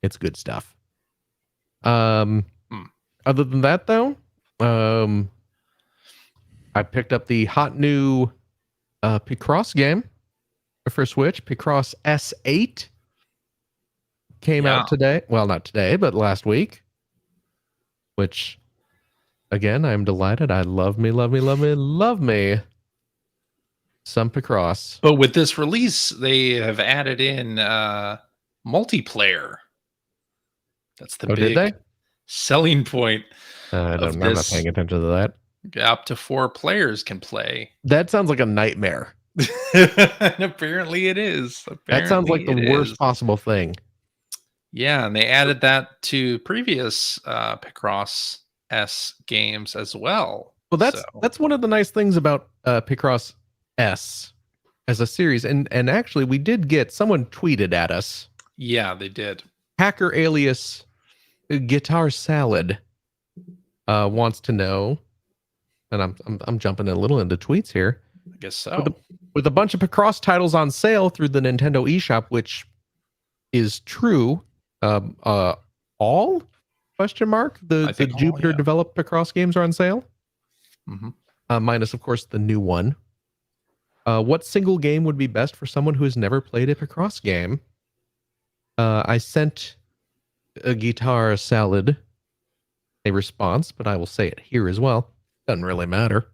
it's good stuff. Other than that, though, I picked up the hot new Picross game for Switch. Picross S8 came out today. Well, not today, but last week. Which, again, I'm delighted. I love me some Picross. But with this release, they have added in multiplayer. That's the big selling point. I'm not paying attention to that. Up to 4 players can play. That sounds like a nightmare. And apparently it is. That sounds like the worst possible thing. Yeah, and they added that to previous Picross S games as well. Well, that's one of the nice things about Picross S as a series. And actually, we did get someone tweeted at us. Yeah, they did. Hacker alias Guitar Salad wants to know, and I'm jumping a little into tweets here. I guess so. With a bunch of Picross titles on sale through the Nintendo eShop, which is true. All ? The Jupiter developed Picross games are on sale. Minus, of course, the new one. What single game would be best for someone who has never played a Picross game? I sent a Guitar Salad a response, but I will say it here as well. Doesn't really matter.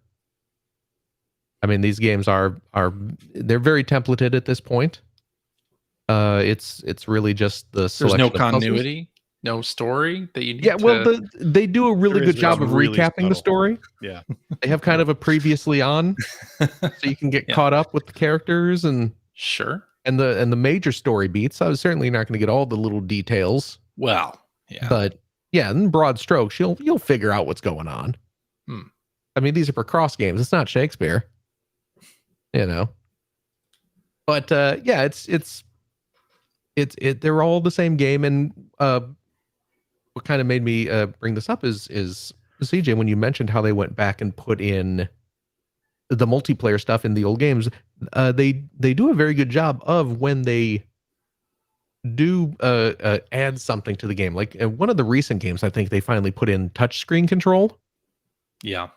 I mean, these games they're very templated at this point. It's really just the selection. There's no continuity, no story that you need. Well, they do a really good job of recapping the story. Yeah, they have kind of a previously on, so you can get caught up with the characters and and the major story beats. I was certainly not going to get all the little details. Well, yeah, but yeah, in broad strokes, you'll figure out what's going on. I mean, these are Picross games. It's not Shakespeare, But yeah, it's they're all the same game. And what kind of made me bring this up is CJ, when you mentioned how they went back and put in the multiplayer stuff in the old games, they do a very good job of when they do add something to the game. Like one of the recent games, I think they finally put in touchscreen control. Yeah.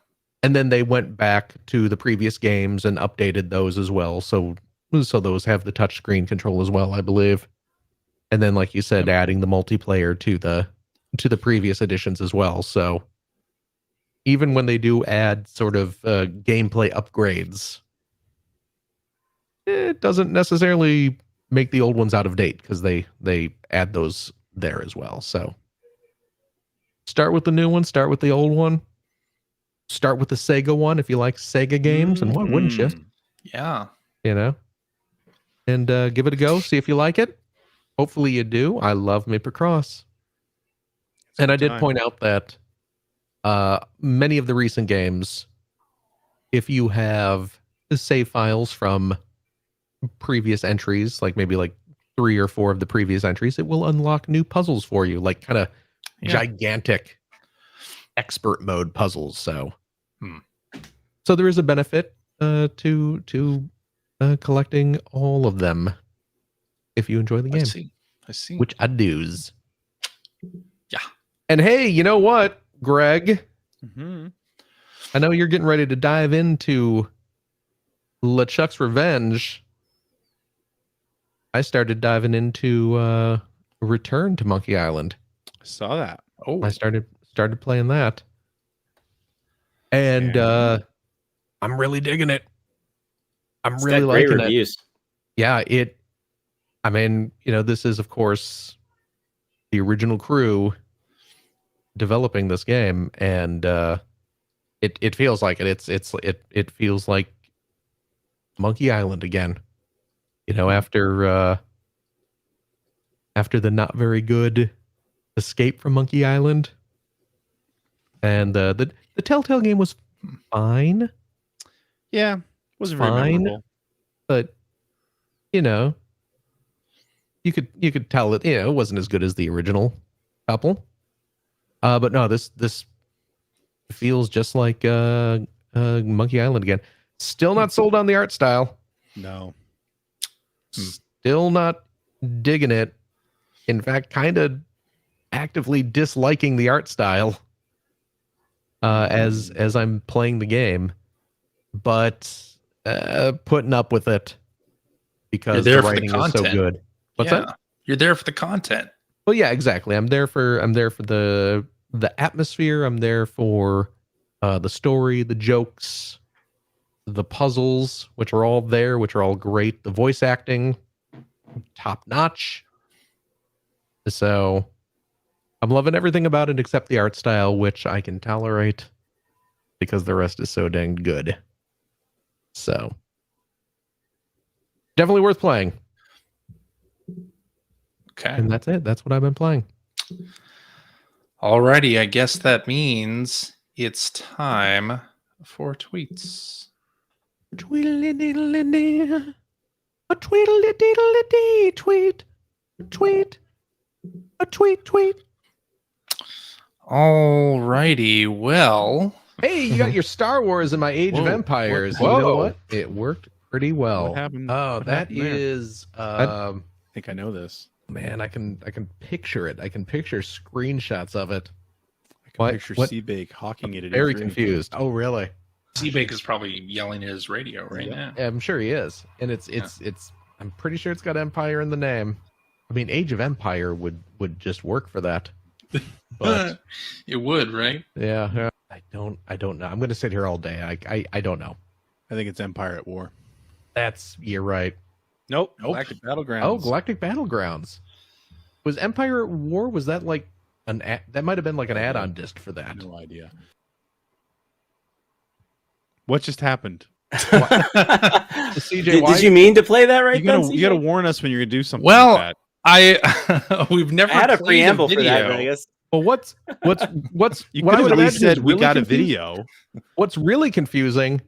And then they went back to the previous games and updated those as well. So those have the touchscreen control as well, I believe. And then, like you said, adding the multiplayer to the previous editions as well. So even when they do add sort of gameplay upgrades, it doesn't necessarily make the old ones out of date because they add those there as well. So start with the new one, start with the old one. Start with the Sega one if you like Sega games, and why wouldn't you? Yeah. And give it a go, see if you like it. Hopefully you do. I love me Picross. And I did point out that many of the recent games, if you have save files from previous entries, like maybe like 3 or 4 of the previous entries, it will unlock new puzzles for you, like kind of gigantic expert mode puzzles. So there is a benefit to collecting all of them if you enjoy the game. I see. Which I do's. Yeah. And hey, you know what, Greg? I know you're getting ready to dive into LeChuck's Revenge. I started diving into Return to Monkey Island. I saw that. Oh, I started playing that. And I'm really digging it. I'm It's really got great liking it. reviews. Yeah, I mean, this is of course the original crew developing this game, and it feels like it. It feels like Monkey Island again. After the not very good Escape from Monkey Island, and the Telltale game was fine. Yeah, wasn't very Fine. memorable. But you could tell it wasn't as good as the original couple. But no, this feels just like Monkey Island again. Still not sold on the art style. No. Still not digging it. In fact, kind of actively disliking the art style as I'm playing the game, but putting up with it because the writing is so good. What's that? You're there for the content. Well, yeah, exactly. I'm there for the atmosphere. I'm there for the story, the jokes, the puzzles, which are all there, which are all great. The voice acting, top notch. So I'm loving everything about it except the art style, which I can tolerate because the rest is so dang good. So definitely worth playing. Okay. And that's it. That's what I've been playing. Alrighty, I guess that means it's time for tweets. Tweedledee, a tweedledee tweet, tweet, a tweet. Alrighty, well. Hey, you got your Star Wars and my Age of Empires. You know what? It worked pretty well. What happened? Oh, that is. I think I know this. Man, I can picture it. I can picture screenshots of it. I can picture Seabake hawking it. Very confused. Oh, really? Seabake is probably yelling at his radio right now. Yeah, I'm sure he is, and it's. I'm pretty sure it's got Empire in the name. I mean, Age of Empire would just work for that. But it would, right? Yeah. I don't know. I'm going to sit here all day. I don't know. I think it's Empire at War. You're right. Nope. Galactic Battlegrounds. Oh, Galactic Battlegrounds. Was Empire at War? Was that like that might have been like an add-on disc for that? No idea. What just happened? CJ, did you mean to play that right then? You gotta warn us when you're gonna do something. Well, like that. We've never had a played preamble video. for that, but I guess. Well, what's You what I could would have at least imagine said is we really got a confusing- video. What's really confusing,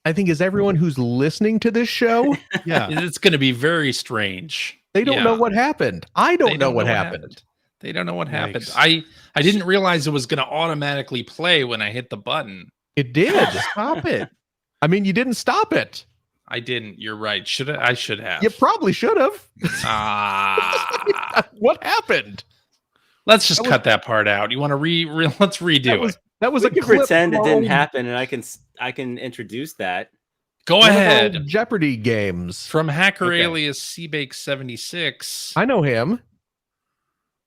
I think, is everyone who's listening to this show. Yeah. It's going to be very strange. They don't know what happened. I don't know what happened. They don't know what happened. Yikes. I didn't realize it was going to automatically play when I hit the button. It did. Stop it. I mean, you didn't stop it. I didn't. You're right. I should have. You probably should have. Ah. What happened? Let's just cut that part out. You want to let's redo it. That was We a can clip pretend it didn't from happen, and I can introduce that. Go one of ahead. our Jeopardy games. From hacker Okay. alias Seabake76. I know him.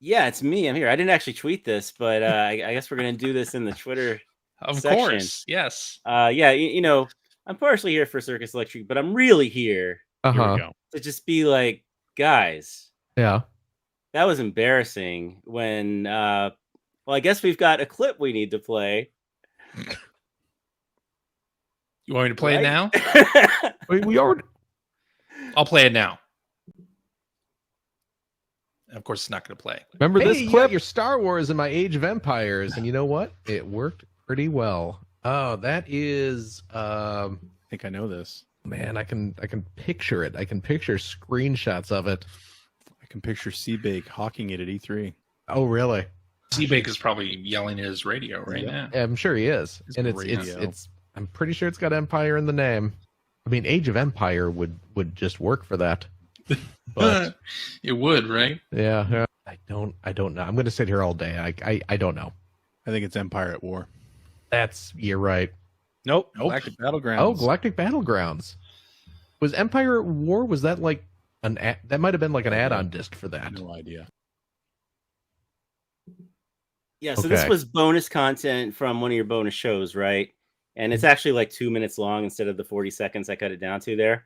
Yeah, it's me. I'm here. I didn't actually tweet this, but I guess we're gonna do this in the Twitter. Of section. course. Yes. Yeah, I'm partially here for Circus Electrique, but I'm really here Here Uh-huh. we go. to just be like, guys, Yeah. that was embarrassing. When well, I guess we've got a clip we need to play. You want me to play it now? We already. I'll play it now. Of course, it's not going to play. Remember Hey, this you clip? got Your Star Wars and my Age of Empires, and you know what? It worked pretty well. Oh, that is. I think I know this. Man, I can picture it. I can picture screenshots of it. I can picture Seabake hawking it at E3. Oh, really? Seabake is probably yelling at his radio right now. Yeah, I'm sure he is. It's And great, it's yeah. I'm pretty sure it's got Empire in the name. I mean, Age of Empire would just work for that. But It would, right? yeah, I don't know. I'm going to sit here all day. I don't know. I think it's Empire at War. You're right. Nope. Nope. Galactic Battlegrounds. Oh, Galactic Battlegrounds. Was Empire at War? Was that like that might have been like an add-on disc for that. No idea. Yeah, so this was bonus content from one of your bonus shows, right? And it's actually like 2 minutes long instead of the 40 seconds I cut it down to there.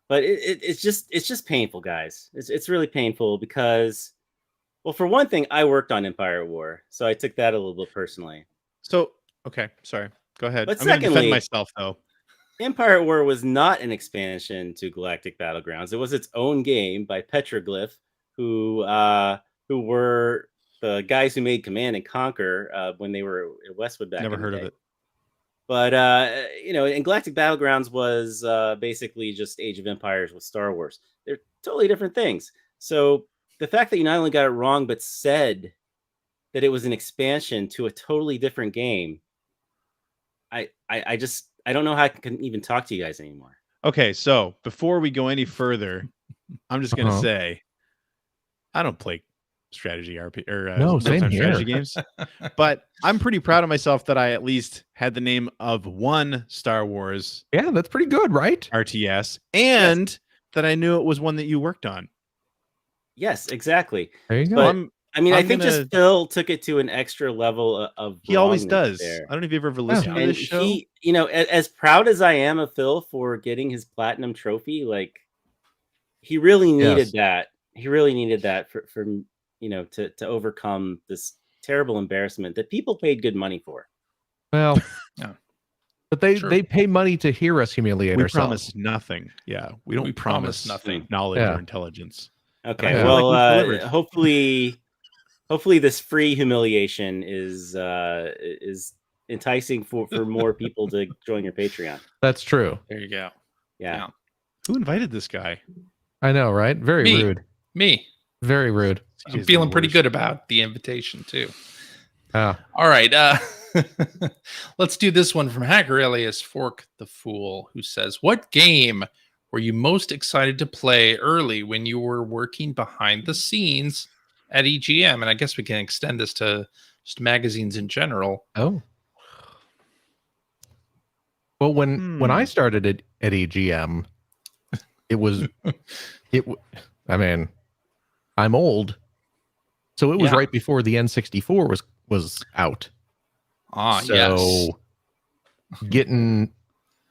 But it's just painful, guys. It's really painful because, well, for one thing, I worked on Empire War, so I took that a little bit personally. So, okay, sorry. Go ahead. But I'm going to defend secondly, myself, though. Empire War was not an expansion to Galactic Battlegrounds. It was its own game by Petroglyph, who were the guys who made Command and Conquer when they were at Westwood back Never in the heard day. of it. But and Galactic Battlegrounds was basically just Age of Empires with Star Wars. They're totally different things. So the fact that you not only got it wrong, but said that it was an expansion to a totally different game, I don't know how I can even talk to you guys anymore. Okay, so before we go any further, I'm just gonna say I don't play strategy RP or no, same here. strategy games, but I'm pretty proud of myself that I at least had the name of one Star Wars. Yeah, that's pretty good, right? RTS, and that I knew it was one that you worked on. Yes, exactly. There you go. But, I think just Phil took it to an extra level of. He always does. There. I don't know if you've ever listened to this show. He, as proud as I am of Phil for getting his platinum trophy, like he really needed that. He really needed that for to overcome this terrible embarrassment that people paid good money for. Well, but they pay money to hear us humiliate ourselves. We promise nothing. Yeah, we don't promise nothing. Knowledge or intelligence. Okay, well, hopefully this free humiliation is enticing for more people to join your Patreon. That's true. There you go. Yeah. Who invited this guy? I know, right? Very rude. Me. Very rude. I'm feeling pretty good about the invitation too. All right. Let's do this one from Hacker alias Fork the Fool, who says, "What game were you most excited to play early when you were working behind the scenes at EGM?" And I guess we can extend this to just magazines in general. Oh. Well, when I started at EGM, it was I mean, I'm old, so it was right before the N64 was out. So getting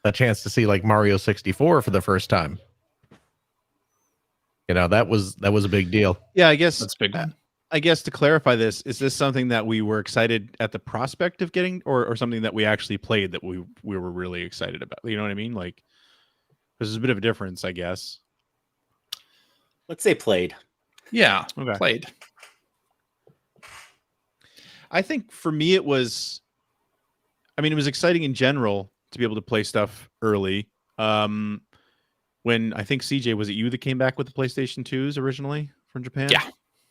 a chance to see like Mario 64 for the first time, that was a big deal. Yeah, I guess that's big. I guess to clarify this, is this something that we were excited at the prospect of getting, or something that we actually played that we were really excited about? You know what I mean? Like, there's a bit of a difference, I guess. Let's say played. Yeah, okay. Played. I think for me it was, it was exciting in general to be able to play stuff early. When I think CJ, was it you that came back with the PlayStation 2s originally from Japan?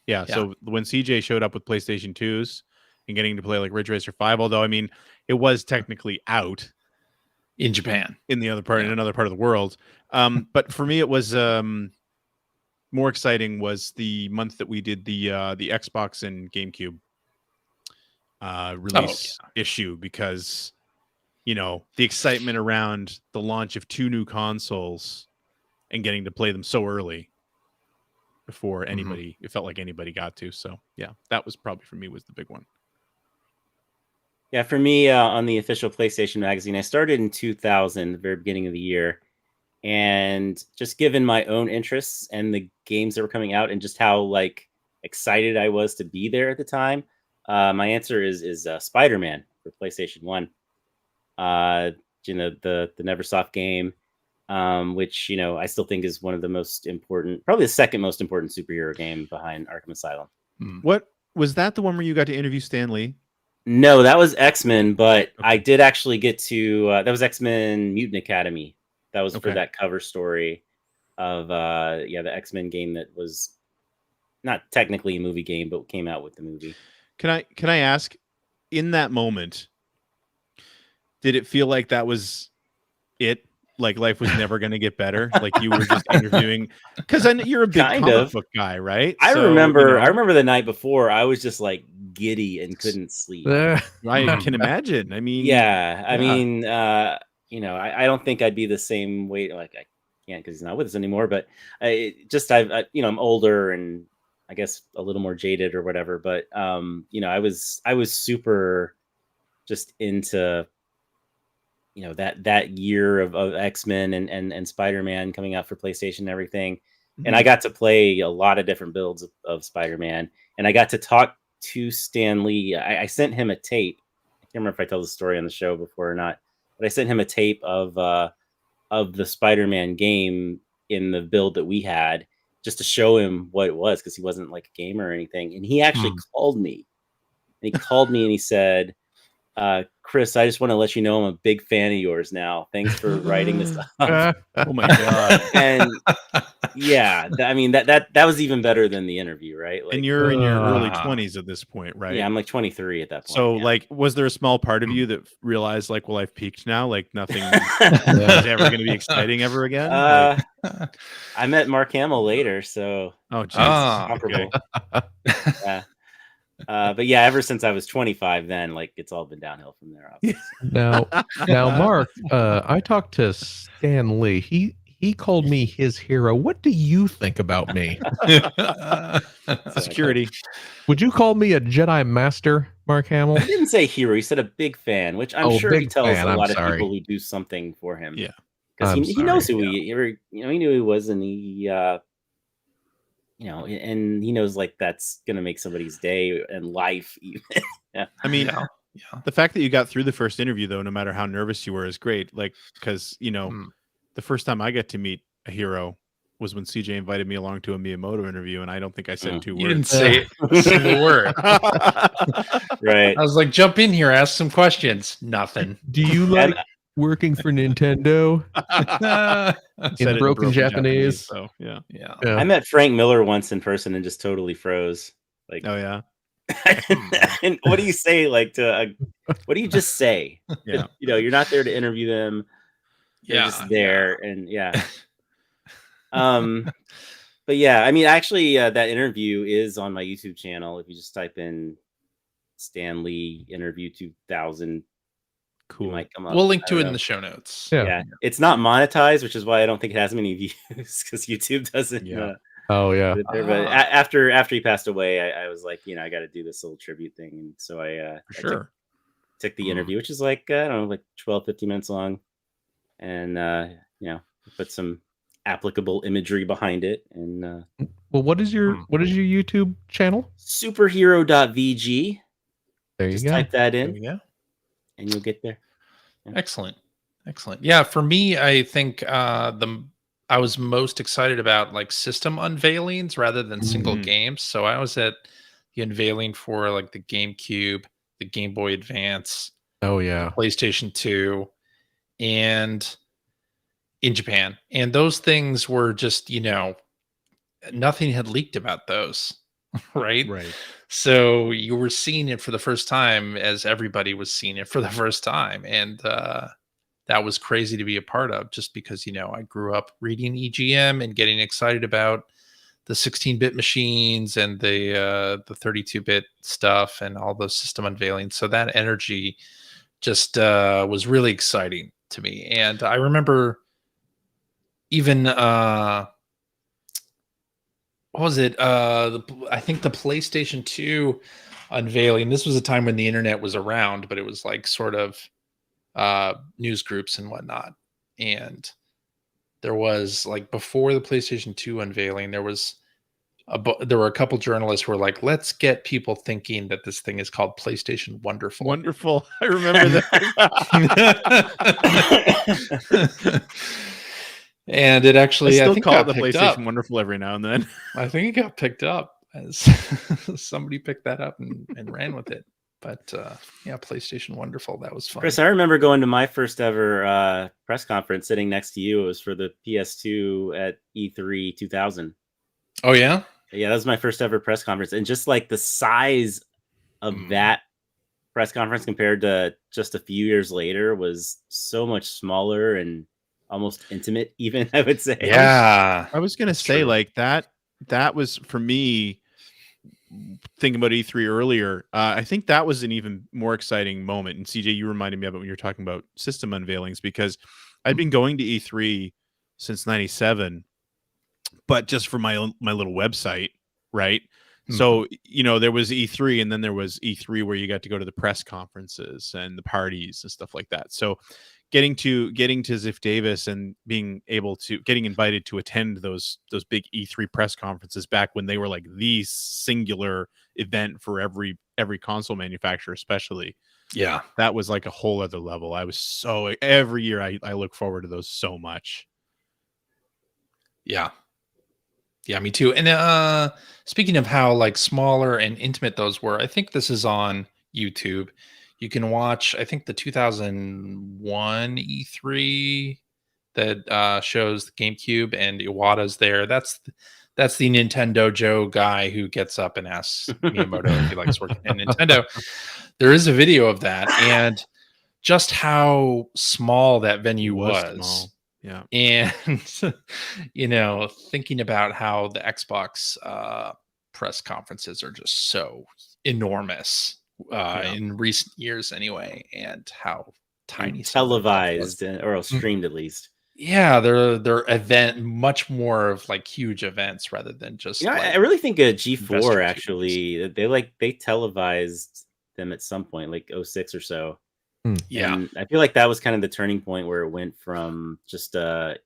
Yeah. So when CJ showed up with PlayStation 2s and getting to play like Ridge Racer 5, although it was technically out in Japan, in the other part, in another part of the world. But for me, it was more exciting was the month that we did the Xbox and GameCube release issue, because the excitement around the launch of 2 new consoles and getting to play them so early before anybody, it felt like anybody got to. So yeah, that was probably for me was the big one. Yeah, for me on the official PlayStation magazine, I started in 2000, the very beginning of the year. And just given my own interests and the games that were coming out and just how like excited I was to be there at the time, my answer is Spider-Man for PlayStation 1. The Neversoft game, which I still think is one of the most important, probably the second most important superhero game behind Arkham Asylum. What was that? The one where you got to interview Stan Lee? No, that was X-Men, but I did actually get to that was X-Men Mutant Academy. That was for that cover story of the X-Men game that was not technically a movie game, but came out with the movie. Can I ask, in that moment, did it feel like that was it? Like life was never going to get better? Like you were just interviewing? Because you're a big comic book guy, right? I remember the night before, I was just like giddy and couldn't sleep. I can imagine. I don't think I'd be the same way. Like I can't because he's not with us anymore. But I I'm older and I guess a little more jaded or whatever. But I was super just into that year of X-Men and Spider-Man coming out for PlayStation and everything. Mm-hmm. And I got to play a lot of different builds of Spider-Man, and I got to talk to Stan Lee. I sent him a tape. I can't remember if I told the story on the show before or not, but I sent him a tape of the Spider-Man game in the build that we had, just to show him what it was, because he wasn't like a gamer or anything. And he actually called me. And he called me and he said, Chris, I just want to let you know I'm a big fan of yours now. Thanks for writing this up. Oh my God. And yeah, that was even better than the interview, right? Like, and you're in your early 20s at this point, right? Yeah, I'm like 23 at that point. So like, was there a small part of you that realized like, well, I've peaked now, like nothing is ever going to be exciting ever again? I met Mark Hamill later, so comparable. Yeah. But yeah, ever since I was 25, then like it's all been downhill from there. Now, Mark, I talked to Stan Lee. He called me his hero. What do you think about me? Security. Would you call me a Jedi Master, Mark Hamill? He didn't say hero. He said a big fan, which I'm sure he tells a lot of people who do something for him. Yeah, because he knows who he knew who he was, and he and he knows like that's gonna make somebody's day and life even. Yeah. I mean, the fact that you got through the first interview, though, no matter how nervous you were, is great. Like, because the first time I got to meet a hero was when CJ invited me along to a Miyamoto interview, and I don't think I said 2 words. You didn't say a single word. Right. I was like, jump in here, ask some questions. Nothing. Do you like working for Nintendo? in broken Japanese. So yeah. I met Frank Miller once in person and just totally froze. Like, oh yeah. And what do you say? Like what do you just say? Yeah. You're not there to interview them. They're just there, and but yeah, I mean, actually, that interview is on my YouTube channel. If you just type in Stan Lee interview 2000. Cool. Might come up. We'll link to it in the show notes. Yeah. It's not monetized, which is why I don't think it has many views, because YouTube doesn't. Oh yeah. But after he passed away, I was like, I got to do this little tribute thing, and so I took the interview, which is like I don't know, like 12, 15 minutes long, and put some applicable imagery behind it. And well, what is your YouTube channel? Superhero.vg. There you just go. Type that in. There you go. And you'll get there. Yeah. Excellent. Yeah, for me, I think I was most excited about like system unveilings rather than single games. So I was at the unveiling for like the GameCube, the Game Boy Advance, PlayStation 2, and in Japan. And those things were just, nothing had leaked about those. Right. So you were seeing it for the first time, as everybody was seeing it for the first time. And that was crazy to be a part of, just because, I grew up reading EGM and getting excited about the 16-bit machines and the 32-bit stuff and all those system unveilings. So that energy just was really exciting to me. And I remember even what was it? I think the PlayStation 2 unveiling. This was a time when the internet was around, but it was like sort of news groups and whatnot. And there was like, before the PlayStation 2 unveiling, there were a couple journalists who were like, let's get people thinking that this thing is called PlayStation Wonderful. Wonderful. I remember that. And it actually, I think, call it the up. PlayStation Wonderful every now and then. I think it got picked up, as somebody picked that up and ran with it. But PlayStation Wonderful, that was fun. Chris, I remember going to my first ever press conference sitting next to you. It was for the PS2 at E3 2000. Oh yeah? Yeah, that was my first ever press conference. And just like the size of that press conference compared to just a few years later was so much smaller and almost intimate, even, I would say. Yeah. I was going to say, like, that was, for me, thinking about E3 earlier, I think that was an even more exciting moment. And CJ, you reminded me of it when you were talking about system unveilings, because I'd been going to E3 since '97, but just for my little website, right? So, there was E3, and then there was E3 where you got to go to the press conferences and the parties and stuff like that. So getting to Ziff Davis and getting invited to attend those big E3 press conferences back when they were like the singular event for every console manufacturer, especially. Yeah. That was like a whole other level. Every year I look forward to those so much. Yeah. Yeah, me too. And speaking of how like smaller and intimate those were, I think this is on YouTube. You can watch, I think, the 2001 E3 that shows the GameCube and Iwata's there. That's the Nintendo Joe guy who gets up and asks Miyamoto if he likes working in Nintendo. There is a video of that, and just how small that venue was. Small. Yeah. And, thinking about how the Xbox press conferences are just so enormous in recent years anyway, and how tiny televised or streamed at least. Yeah, they're event much more of like huge events rather than just I really think G4 actually they televised them at some point, like 06 or so. Yeah, and I feel like that was kind of the turning point where it went from just it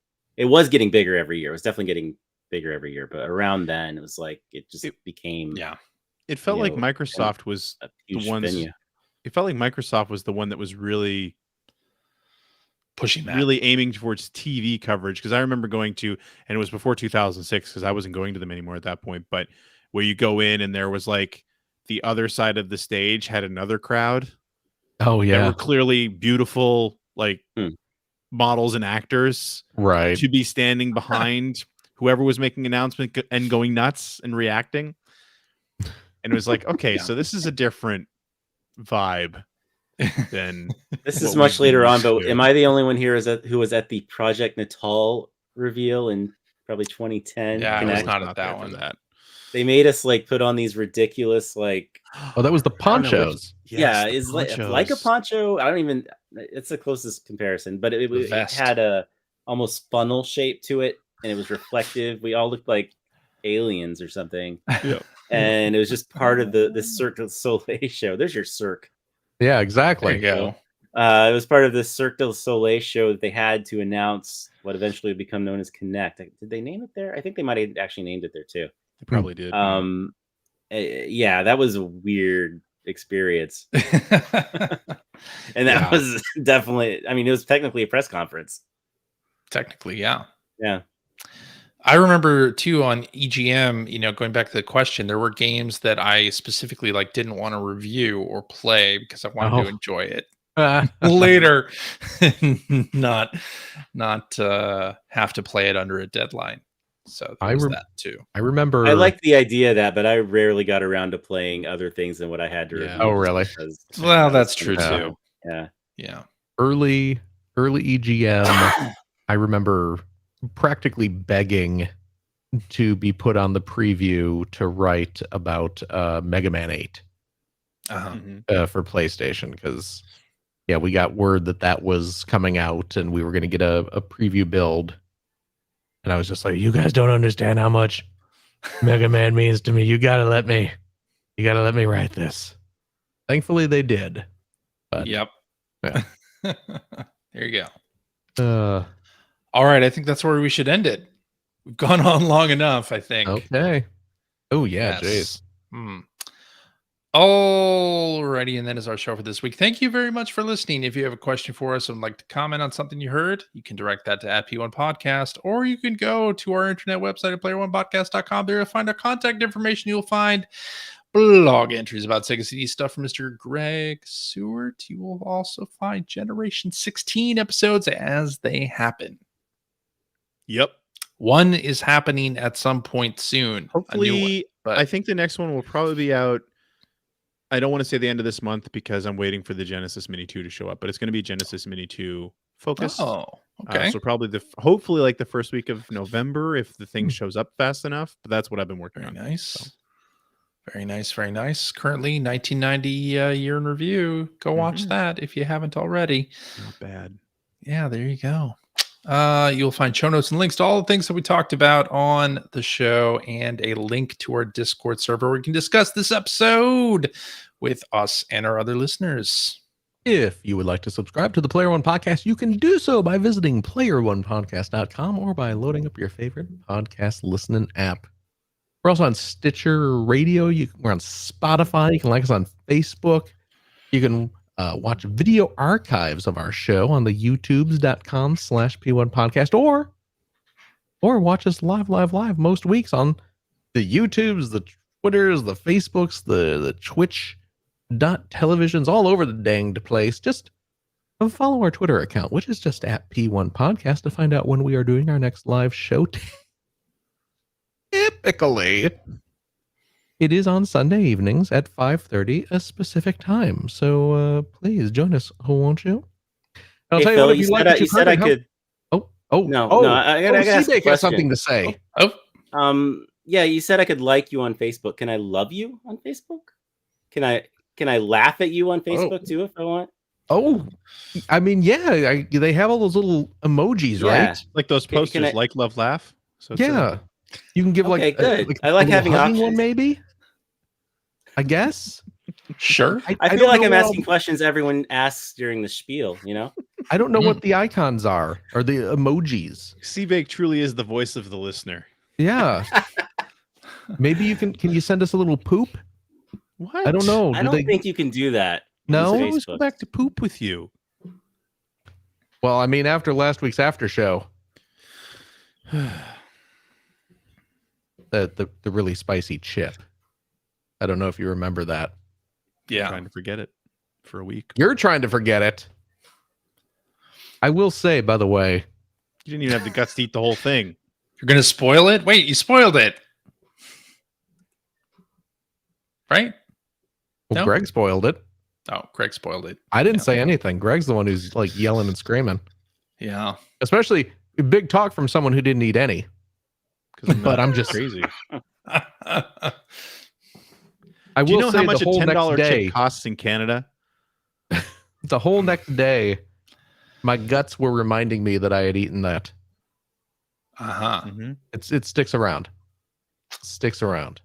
was getting bigger every year. It was definitely getting bigger every year, but around then it was like it became It felt like Microsoft was the one. It felt like Microsoft was the one that was really pushing that, really aiming towards TV coverage, because I remember going to, and it was before 2006 because I wasn't going to them anymore at that point, but where you go in and there was like the other side of the stage had another crowd. Oh yeah, that were clearly beautiful, like models and actors, right, to be standing behind whoever was making an announcement and going nuts and reacting. And it was like, okay, so this is a different vibe than this is much later on. But am I the only one here who was at the Project Natal reveal in probably 2010? Yeah, I was not at that one. They made us like put on these ridiculous like. Oh, that was the ponchos. Yeah, it's like a poncho. I don't even. It's the closest comparison, but it had a almost funnel shape to it, and it was reflective. We all looked like aliens or something. Yeah. And it was just part of the Cirque du Soleil show. There's your Cirque. Yeah, exactly. There you go. It was part of the Cirque du Soleil show that they had to announce what eventually would become known as Connect. Did they name it there? I think they might have actually named it there too. They probably did. Yeah, that was a weird experience. And that was definitely, I mean, it was technically a press conference. Technically, yeah. Yeah. I remember too on EGM, going back to the question, there were games that I specifically like didn't want to review or play because I wanted to enjoy it later, not have to play it under a deadline. So there was that too. I remember. I liked the idea of that, but I rarely got around to playing other things than what I had to review. Oh, really? Well, that's true too. Yeah. Early EGM. I remember practically begging to be put on the preview to write about Mega Man 8 for PlayStation, because we got word that was coming out and we were going to get a preview build, and I was just like, you guys don't understand how much Mega Man means to me. You gotta let me write this. Thankfully they did. But, yep. Yeah. There you go. All right, I think that's where we should end it. We've gone on long enough, I think. Okay. Oh, yeah, jeez. Alrighty, and that is our show for this week. Thank you very much for listening. If you have a question for us and would like to comment on something you heard, you can direct that to @P1Podcast, or you can go to our internet website at player1podcast.com. There you'll find our contact information. You'll find blog entries about Sega CD stuff from Mr. Greg Seward. You will also find Generation 16 episodes as they happen. Yep. One is happening at some point soon. Hopefully, I think the next one will probably be out. I don't want to say the end of this month because I'm waiting for the Genesis Mini 2 to show up, but it's going to be Genesis Mini 2 focused. Oh, okay. So probably hopefully like the first week of November if the thing shows up fast enough. But that's what I've been working on. Nice. So. Very nice. Very nice. Currently 1990 year in review. Go watch that if you haven't already. Not bad. Yeah, there you go. You'll find show notes and links to all the things that we talked about on the show, and a link to our Discord server where you can discuss this episode with us and our other listeners. If you would like to subscribe to the Player One Podcast, you can do so by visiting playeronepodcast.com or by loading up your favorite podcast listening app. We're also on Stitcher Radio. We're on Spotify. You can like us on Facebook. You can watch video archives of our show on the youtubes.com/P1 podcast or watch us live most weeks on the YouTubes, the Twitters, the Facebooks, the Twitch televisions, all over the danged place. Just follow our Twitter account, which is just at P1 Podcast, to find out when we are doing our next live show. Typically, it is on Sunday evenings at 5:30 a specific time. So please join us, won't you? I'll tell you Phil, what, if you like what you said I could. No, I gotta ask a got something question. to say. Yeah, you said I could like you on Facebook. Can I love you on Facebook? Can I laugh at you on Facebook too if I want? Oh, I mean, yeah, they have all those little emojis, right? Like those posters, like, love, laugh. So yeah, you can give good. I like having options. One, maybe. I guess. Sure. I feel like I'm asking questions everyone asks during the spiel. You know. I don't know what the icons are or the emojis. Seabake truly is the voice of the listener. Yeah. Maybe you can you send us a little poop? What? I don't know. I don't think you can do that. No, I always go back to poop with you. Well, I mean, after last week's after show, the really spicy chip. I don't know if you remember that. Yeah, I'm trying to forget it for a week. You're trying to forget it. I will say, by the way, you didn't even have the guts to eat the whole thing. You're gonna spoil it? Wait, you spoiled it, right? Well, No? Greg spoiled it. Oh, Greg spoiled it. I didn't say anything. Greg's the one who's like yelling and screaming. Yeah. Especially big talk from someone who didn't eat any. But I'm just crazy. I will Do you know say how much a the whole $10 next day chip costs in Canada? the whole next day, my guts were reminding me that I had eaten that. Mm-hmm. It sticks around. Sticks around.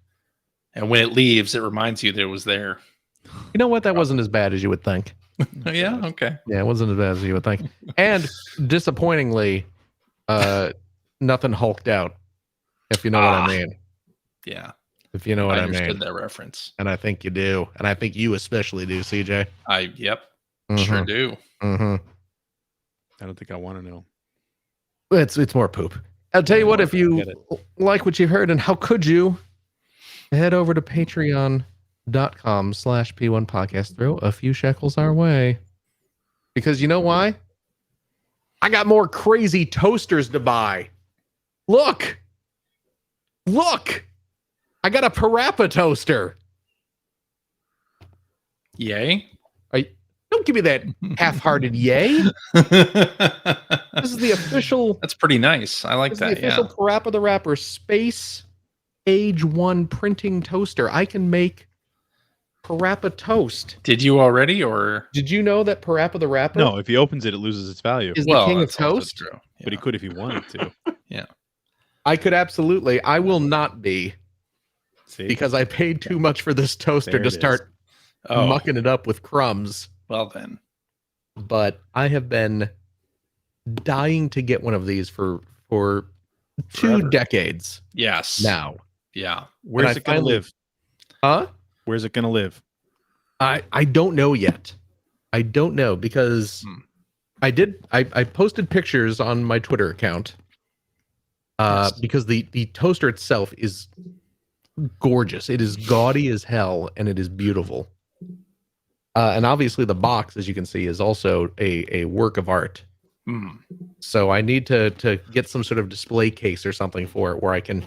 And when it leaves, it reminds you that it was there. You know what? That wasn't as bad as you would think. Yeah, okay. Yeah, it wasn't as bad as you would think. And disappointingly, nothing hulked out, if you know what I mean. Yeah. If you know what I understood mean. that reference. And I think you do. And I think you especially do, CJ. Sure do. Mm-hmm. I don't think I want to know. It's more poop. I'll tell you what, if you like what you heard, and how could you, head over to patreon.com/P1 podcast. Throw a few shekels our way. Because you know why? I got more crazy toasters to buy. Look. I got a Parappa toaster. Yay. Don't give me that half-hearted yay. This is the official. That's pretty nice. I like that. The official Parappa the Rapper Space Age 1 printing toaster. I can make Parappa toast. Did you already, or did you know that Parappa the Rapper? No, if he opens it, it loses its value. Is the king of toast? True. Yeah. But he could if he wanted to. Yeah. I could absolutely. I will not be. See? Because I paid too much for this toaster to start mucking it up with crumbs. Well then. But I have been dying to get one of these for 2 decades. Yes. Now. Yeah. Where's it going to live? Huh? Where's it going to live? I don't know yet. I don't know because I posted pictures on my Twitter account. Because the toaster itself is gorgeous. It is gaudy as hell and it is beautiful. And obviously the box, as you can see, is also a work of art. So I need to get some sort of display case or something for it where I can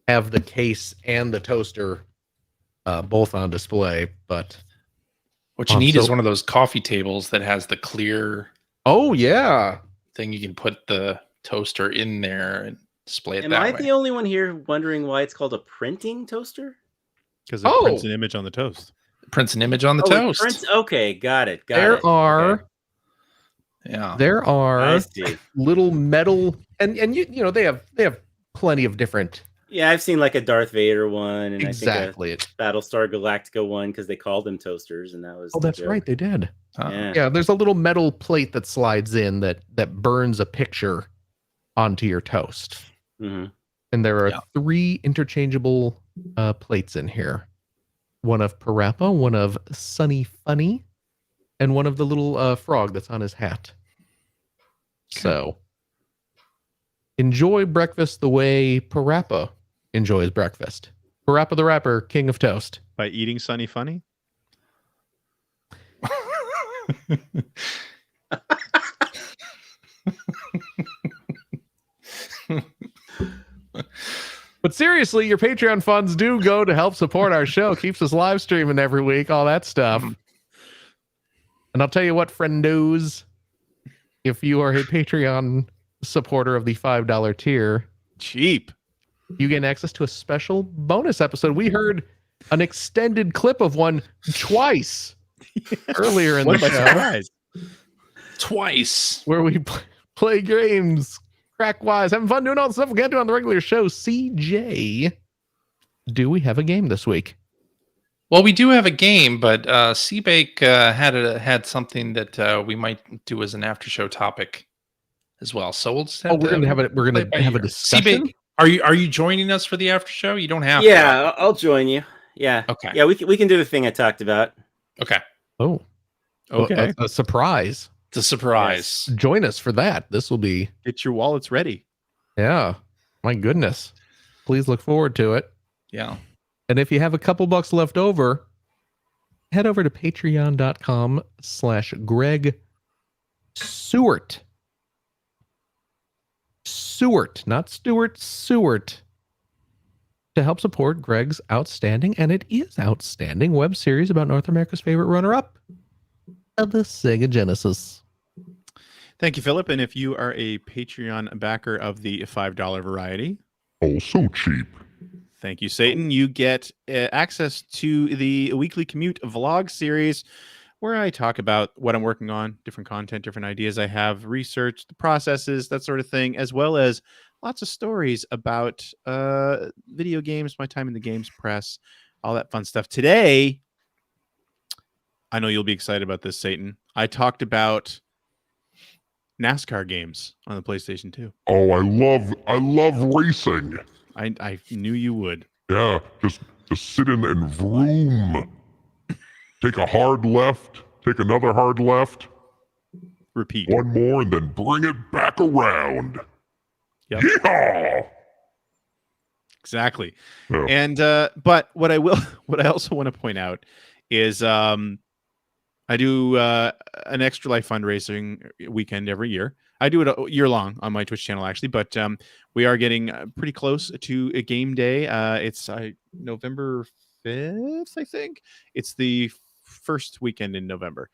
have the case and the toaster both on display. But what you need is one of those coffee tables that has the clear thing. You can put the toaster in there and display it that way. Am I the only one here wondering why it's called a printing toaster? Because it prints an image on the toast. Prints an image on the toast. Okay, got it. There are Yeah. There I are see. little metal, and you know they have plenty of different. Yeah, I've seen like a Darth Vader one, and Exactly. I think a Battlestar Galactica one because they called them toasters, and that was. Oh, the that's joke. right, they did. Yeah. Yeah, there's a little metal plate that slides in that burns a picture onto your toast. Mm-hmm. And there are Yeah. 3 interchangeable plates in here. One of Parappa, one of Sunny Funny, and one of the little frog that's on his hat. Okay. So, enjoy breakfast the way Parappa enjoys breakfast. Parappa the Rapper, king of toast. By eating Sunny Funny? But seriously, your Patreon funds do go to help support our show, keeps us live streaming every week, all that stuff. And I'll tell you what, friendos, if you are a Patreon supporter of the $5 tier, Cheap. you get access to a special bonus episode. We heard an extended clip of one twice earlier in the show, Surprise. Twice. where we play games, crack wise, having fun doing all the stuff we can't do on the regular show. CJ, do we have a game this week? Well, we do have a game, but Seabake had something that we might do as an after show topic as well. So we'll just have We're gonna have a a discussion. Seabake, are you joining us for the after show? You don't have to. Yeah, I'll join you. Yeah. Okay. Yeah, we can do the thing I talked about. Okay. Oh, Okay. a surprise. It's a surprise. Join us for that. This will be, Get your wallets ready. yeah, my goodness. Please look forward to it. Yeah. And if you have a couple bucks left over, head over to patreon.com/Greg Seward. Seward, not Stuart, Seward. To help support Greg's outstanding, and it is outstanding, web series about North America's favorite runner-up of the Sega Genesis. Thank you, Philip. And if you are a Patreon backer of the $5 variety, Also cheap. thank you, Satan, you get access to the weekly commute vlog series where I talk about what I'm working on, different content, different ideas I have, research, the processes, that sort of thing, as well as lots of stories about video games, my time in the games press, all that fun stuff. Today, I know you'll be excited about this, Satan. I talked about NASCAR games on the PlayStation 2. Oh, I love racing. I knew you would. Yeah, just sit in and vroom. Take a hard left, take another hard left, Repeat. one more, and then bring it back around. Yep. Yeehaw! Exactly. Yeah. And but what I also want to point out is I do an Extra Life fundraising weekend every year. I do it a year long on my Twitch channel, actually, but we are getting pretty close to a game day. It's November 5th, I think. It's the first weekend in November.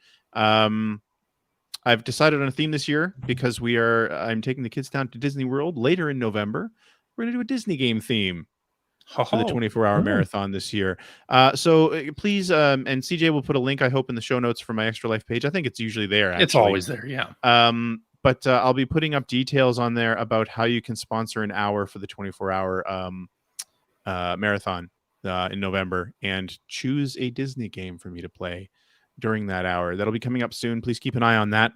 I've decided on a theme this year because I'm taking the kids down to Disney World later in November. We're going to do a Disney game theme for the 24-hour marathon this year. So please, and CJ will put a link, I hope, in the show notes for my Extra Life page. I think it's usually there, actually. It's always there, yeah. But I'll be putting up details on there about how you can sponsor an hour for the 24-hour marathon in November and choose a Disney game for me to play during that hour. That'll be coming up soon. Please keep an eye on that.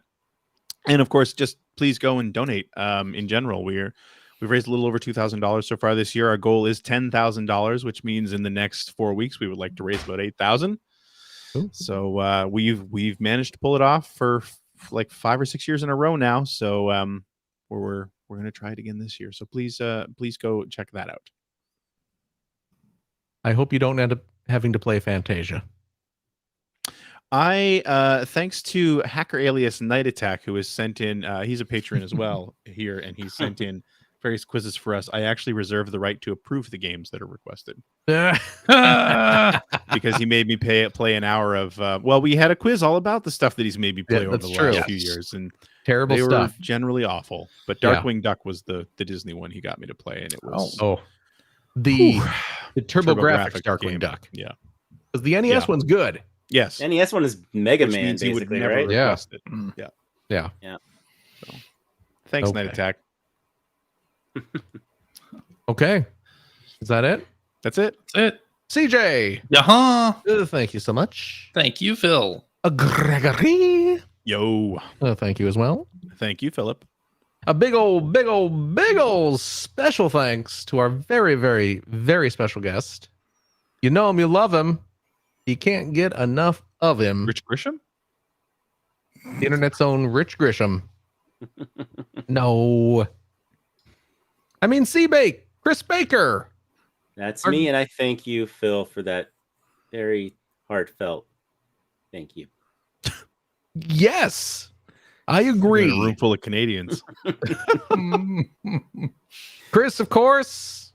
And of course, just please go and donate. In general, we've raised a little over $2,000 so far this year. Our goal is $10,000, which means in the next 4 weeks we would like to raise about $8,000. So we've managed to pull it off for like 5 or 6 years in a row now. So we're going to try it again this year. So please go check that out. I hope you don't end up having to play Fantasia. Thanks to Hacker Alias Night Attack, who has sent in, he's a patron as well here, and he's sent in various quizzes for us. I actually reserve the right to approve the games that are requested because he made me play an hour of. Well, we had a quiz all about the stuff that he's made me play over the last few years, and terrible they stuff. were generally awful. But Darkwing Duck was the Disney one he got me to play, and it was the TurboGrafx Darkwing game. Duck. Yeah, because the NES one's good. Yes, NES one is Mega which Man, means he would basically, never right? request it. Mm. Yeah. Yeah. So, thanks, Okay. Night Attack. Okay. Is that it? That's it. That's it. CJ. Yeah. Thank you so much. Thank you, Phil. Gregory. Yo. Thank you as well. Thank you, Philip. A big old special thanks to our very, very, very special guest. You know him, you love him. You can't get enough of him. Rich Grisham? The internet's own Rich Grisham. No. I mean, Chris Baker. That's me, and I thank you, Phil, for that very heartfelt thank you. Yes, I agree. In a room full of Canadians. Chris, of course,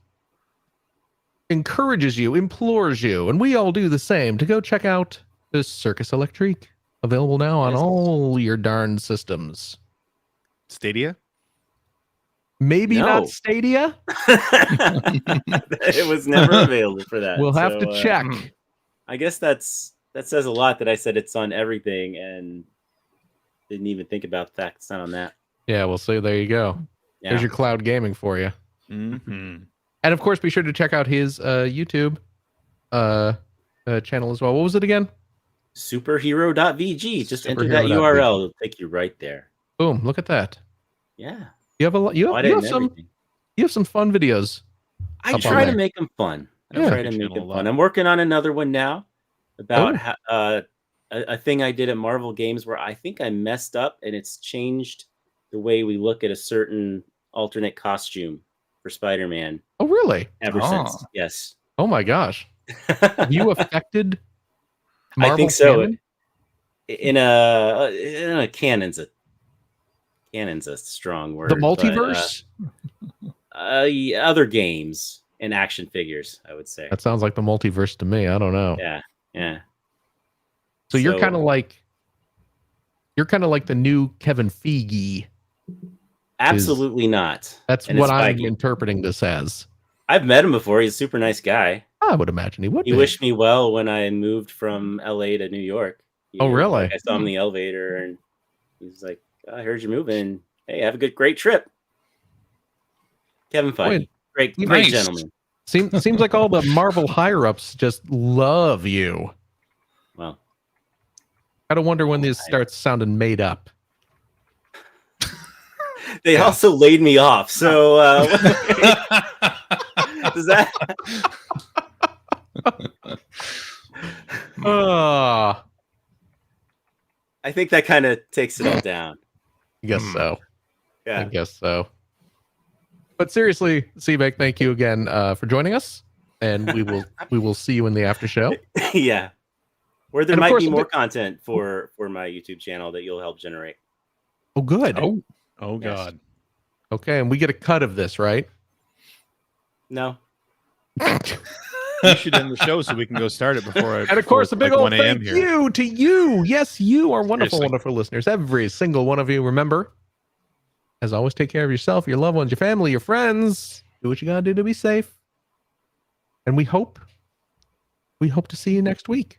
encourages you, implores you, and we all do the same, to go check out the Circus Electrique, available now on all your darn systems. Stadia? Maybe No. not Stadia. It was never available for that. We'll have to check. I guess that says a lot that I said it's on everything and didn't even think about the fact it's not on that. Yeah, we'll see. There you go. Yeah. There's your cloud gaming for you. Mm-hmm. And of course, be sure to check out his YouTube channel as well. What was it again? Superhero.vg. Just enter that Superhero.vg. URL. It'll take you right there. Boom! Look at that. Yeah. You have a lot. You have some fun videos. I up try on to there. make them fun. Yeah. I try to make them fun. I'm working on another one now about a thing I did at Marvel Games where I think I messed up and it's changed the way we look at a certain alternate costume for Spider-Man. Oh, really? Ever since. Yes. Oh my gosh. Have you affected Marvel I think so. canon? In a canon's a strong word. The multiverse? Yeah, other games and action figures, I would say. That sounds like the multiverse to me. I don't know. Yeah. So you're kind of like the new Kevin Feige. Absolutely not. That's And what it's I'm Feige. interpreting this as. I've met him before. He's a super nice guy. I would imagine he would. He wished me well when I moved from LA to New York. Oh, really? I saw him in the elevator and he's like, I heard you're moving. Hey, have a great trip. Kevin Feige. Great gentleman. Seems like all the Marvel higher ups just love you. Well, I don't wonder when this starts sounding made up. They also laid me off. So does that? I think that kind of takes it all down. I guess so. Yeah. I guess so. But seriously, Seabeck, thank you again for joining us, and we will see you in the after show. Yeah, where there And of might course, be more content for my YouTube channel that you'll help generate. Oh, good. Oh Yes. God. Okay, and we get a cut of this, right? No. You should end the show so we can go start it before I. And of course, a big old 1 a.m. thank here. you to you. Yes, you are wonderful, Seriously. wonderful listeners. Every single one of you. Remember, as always, take care of yourself, your loved ones, your family, your friends. Do what you gotta do to be safe. And we hope to see you next week.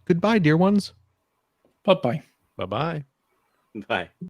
Goodbye, dear ones. Bye-bye. Bye-bye. Bye.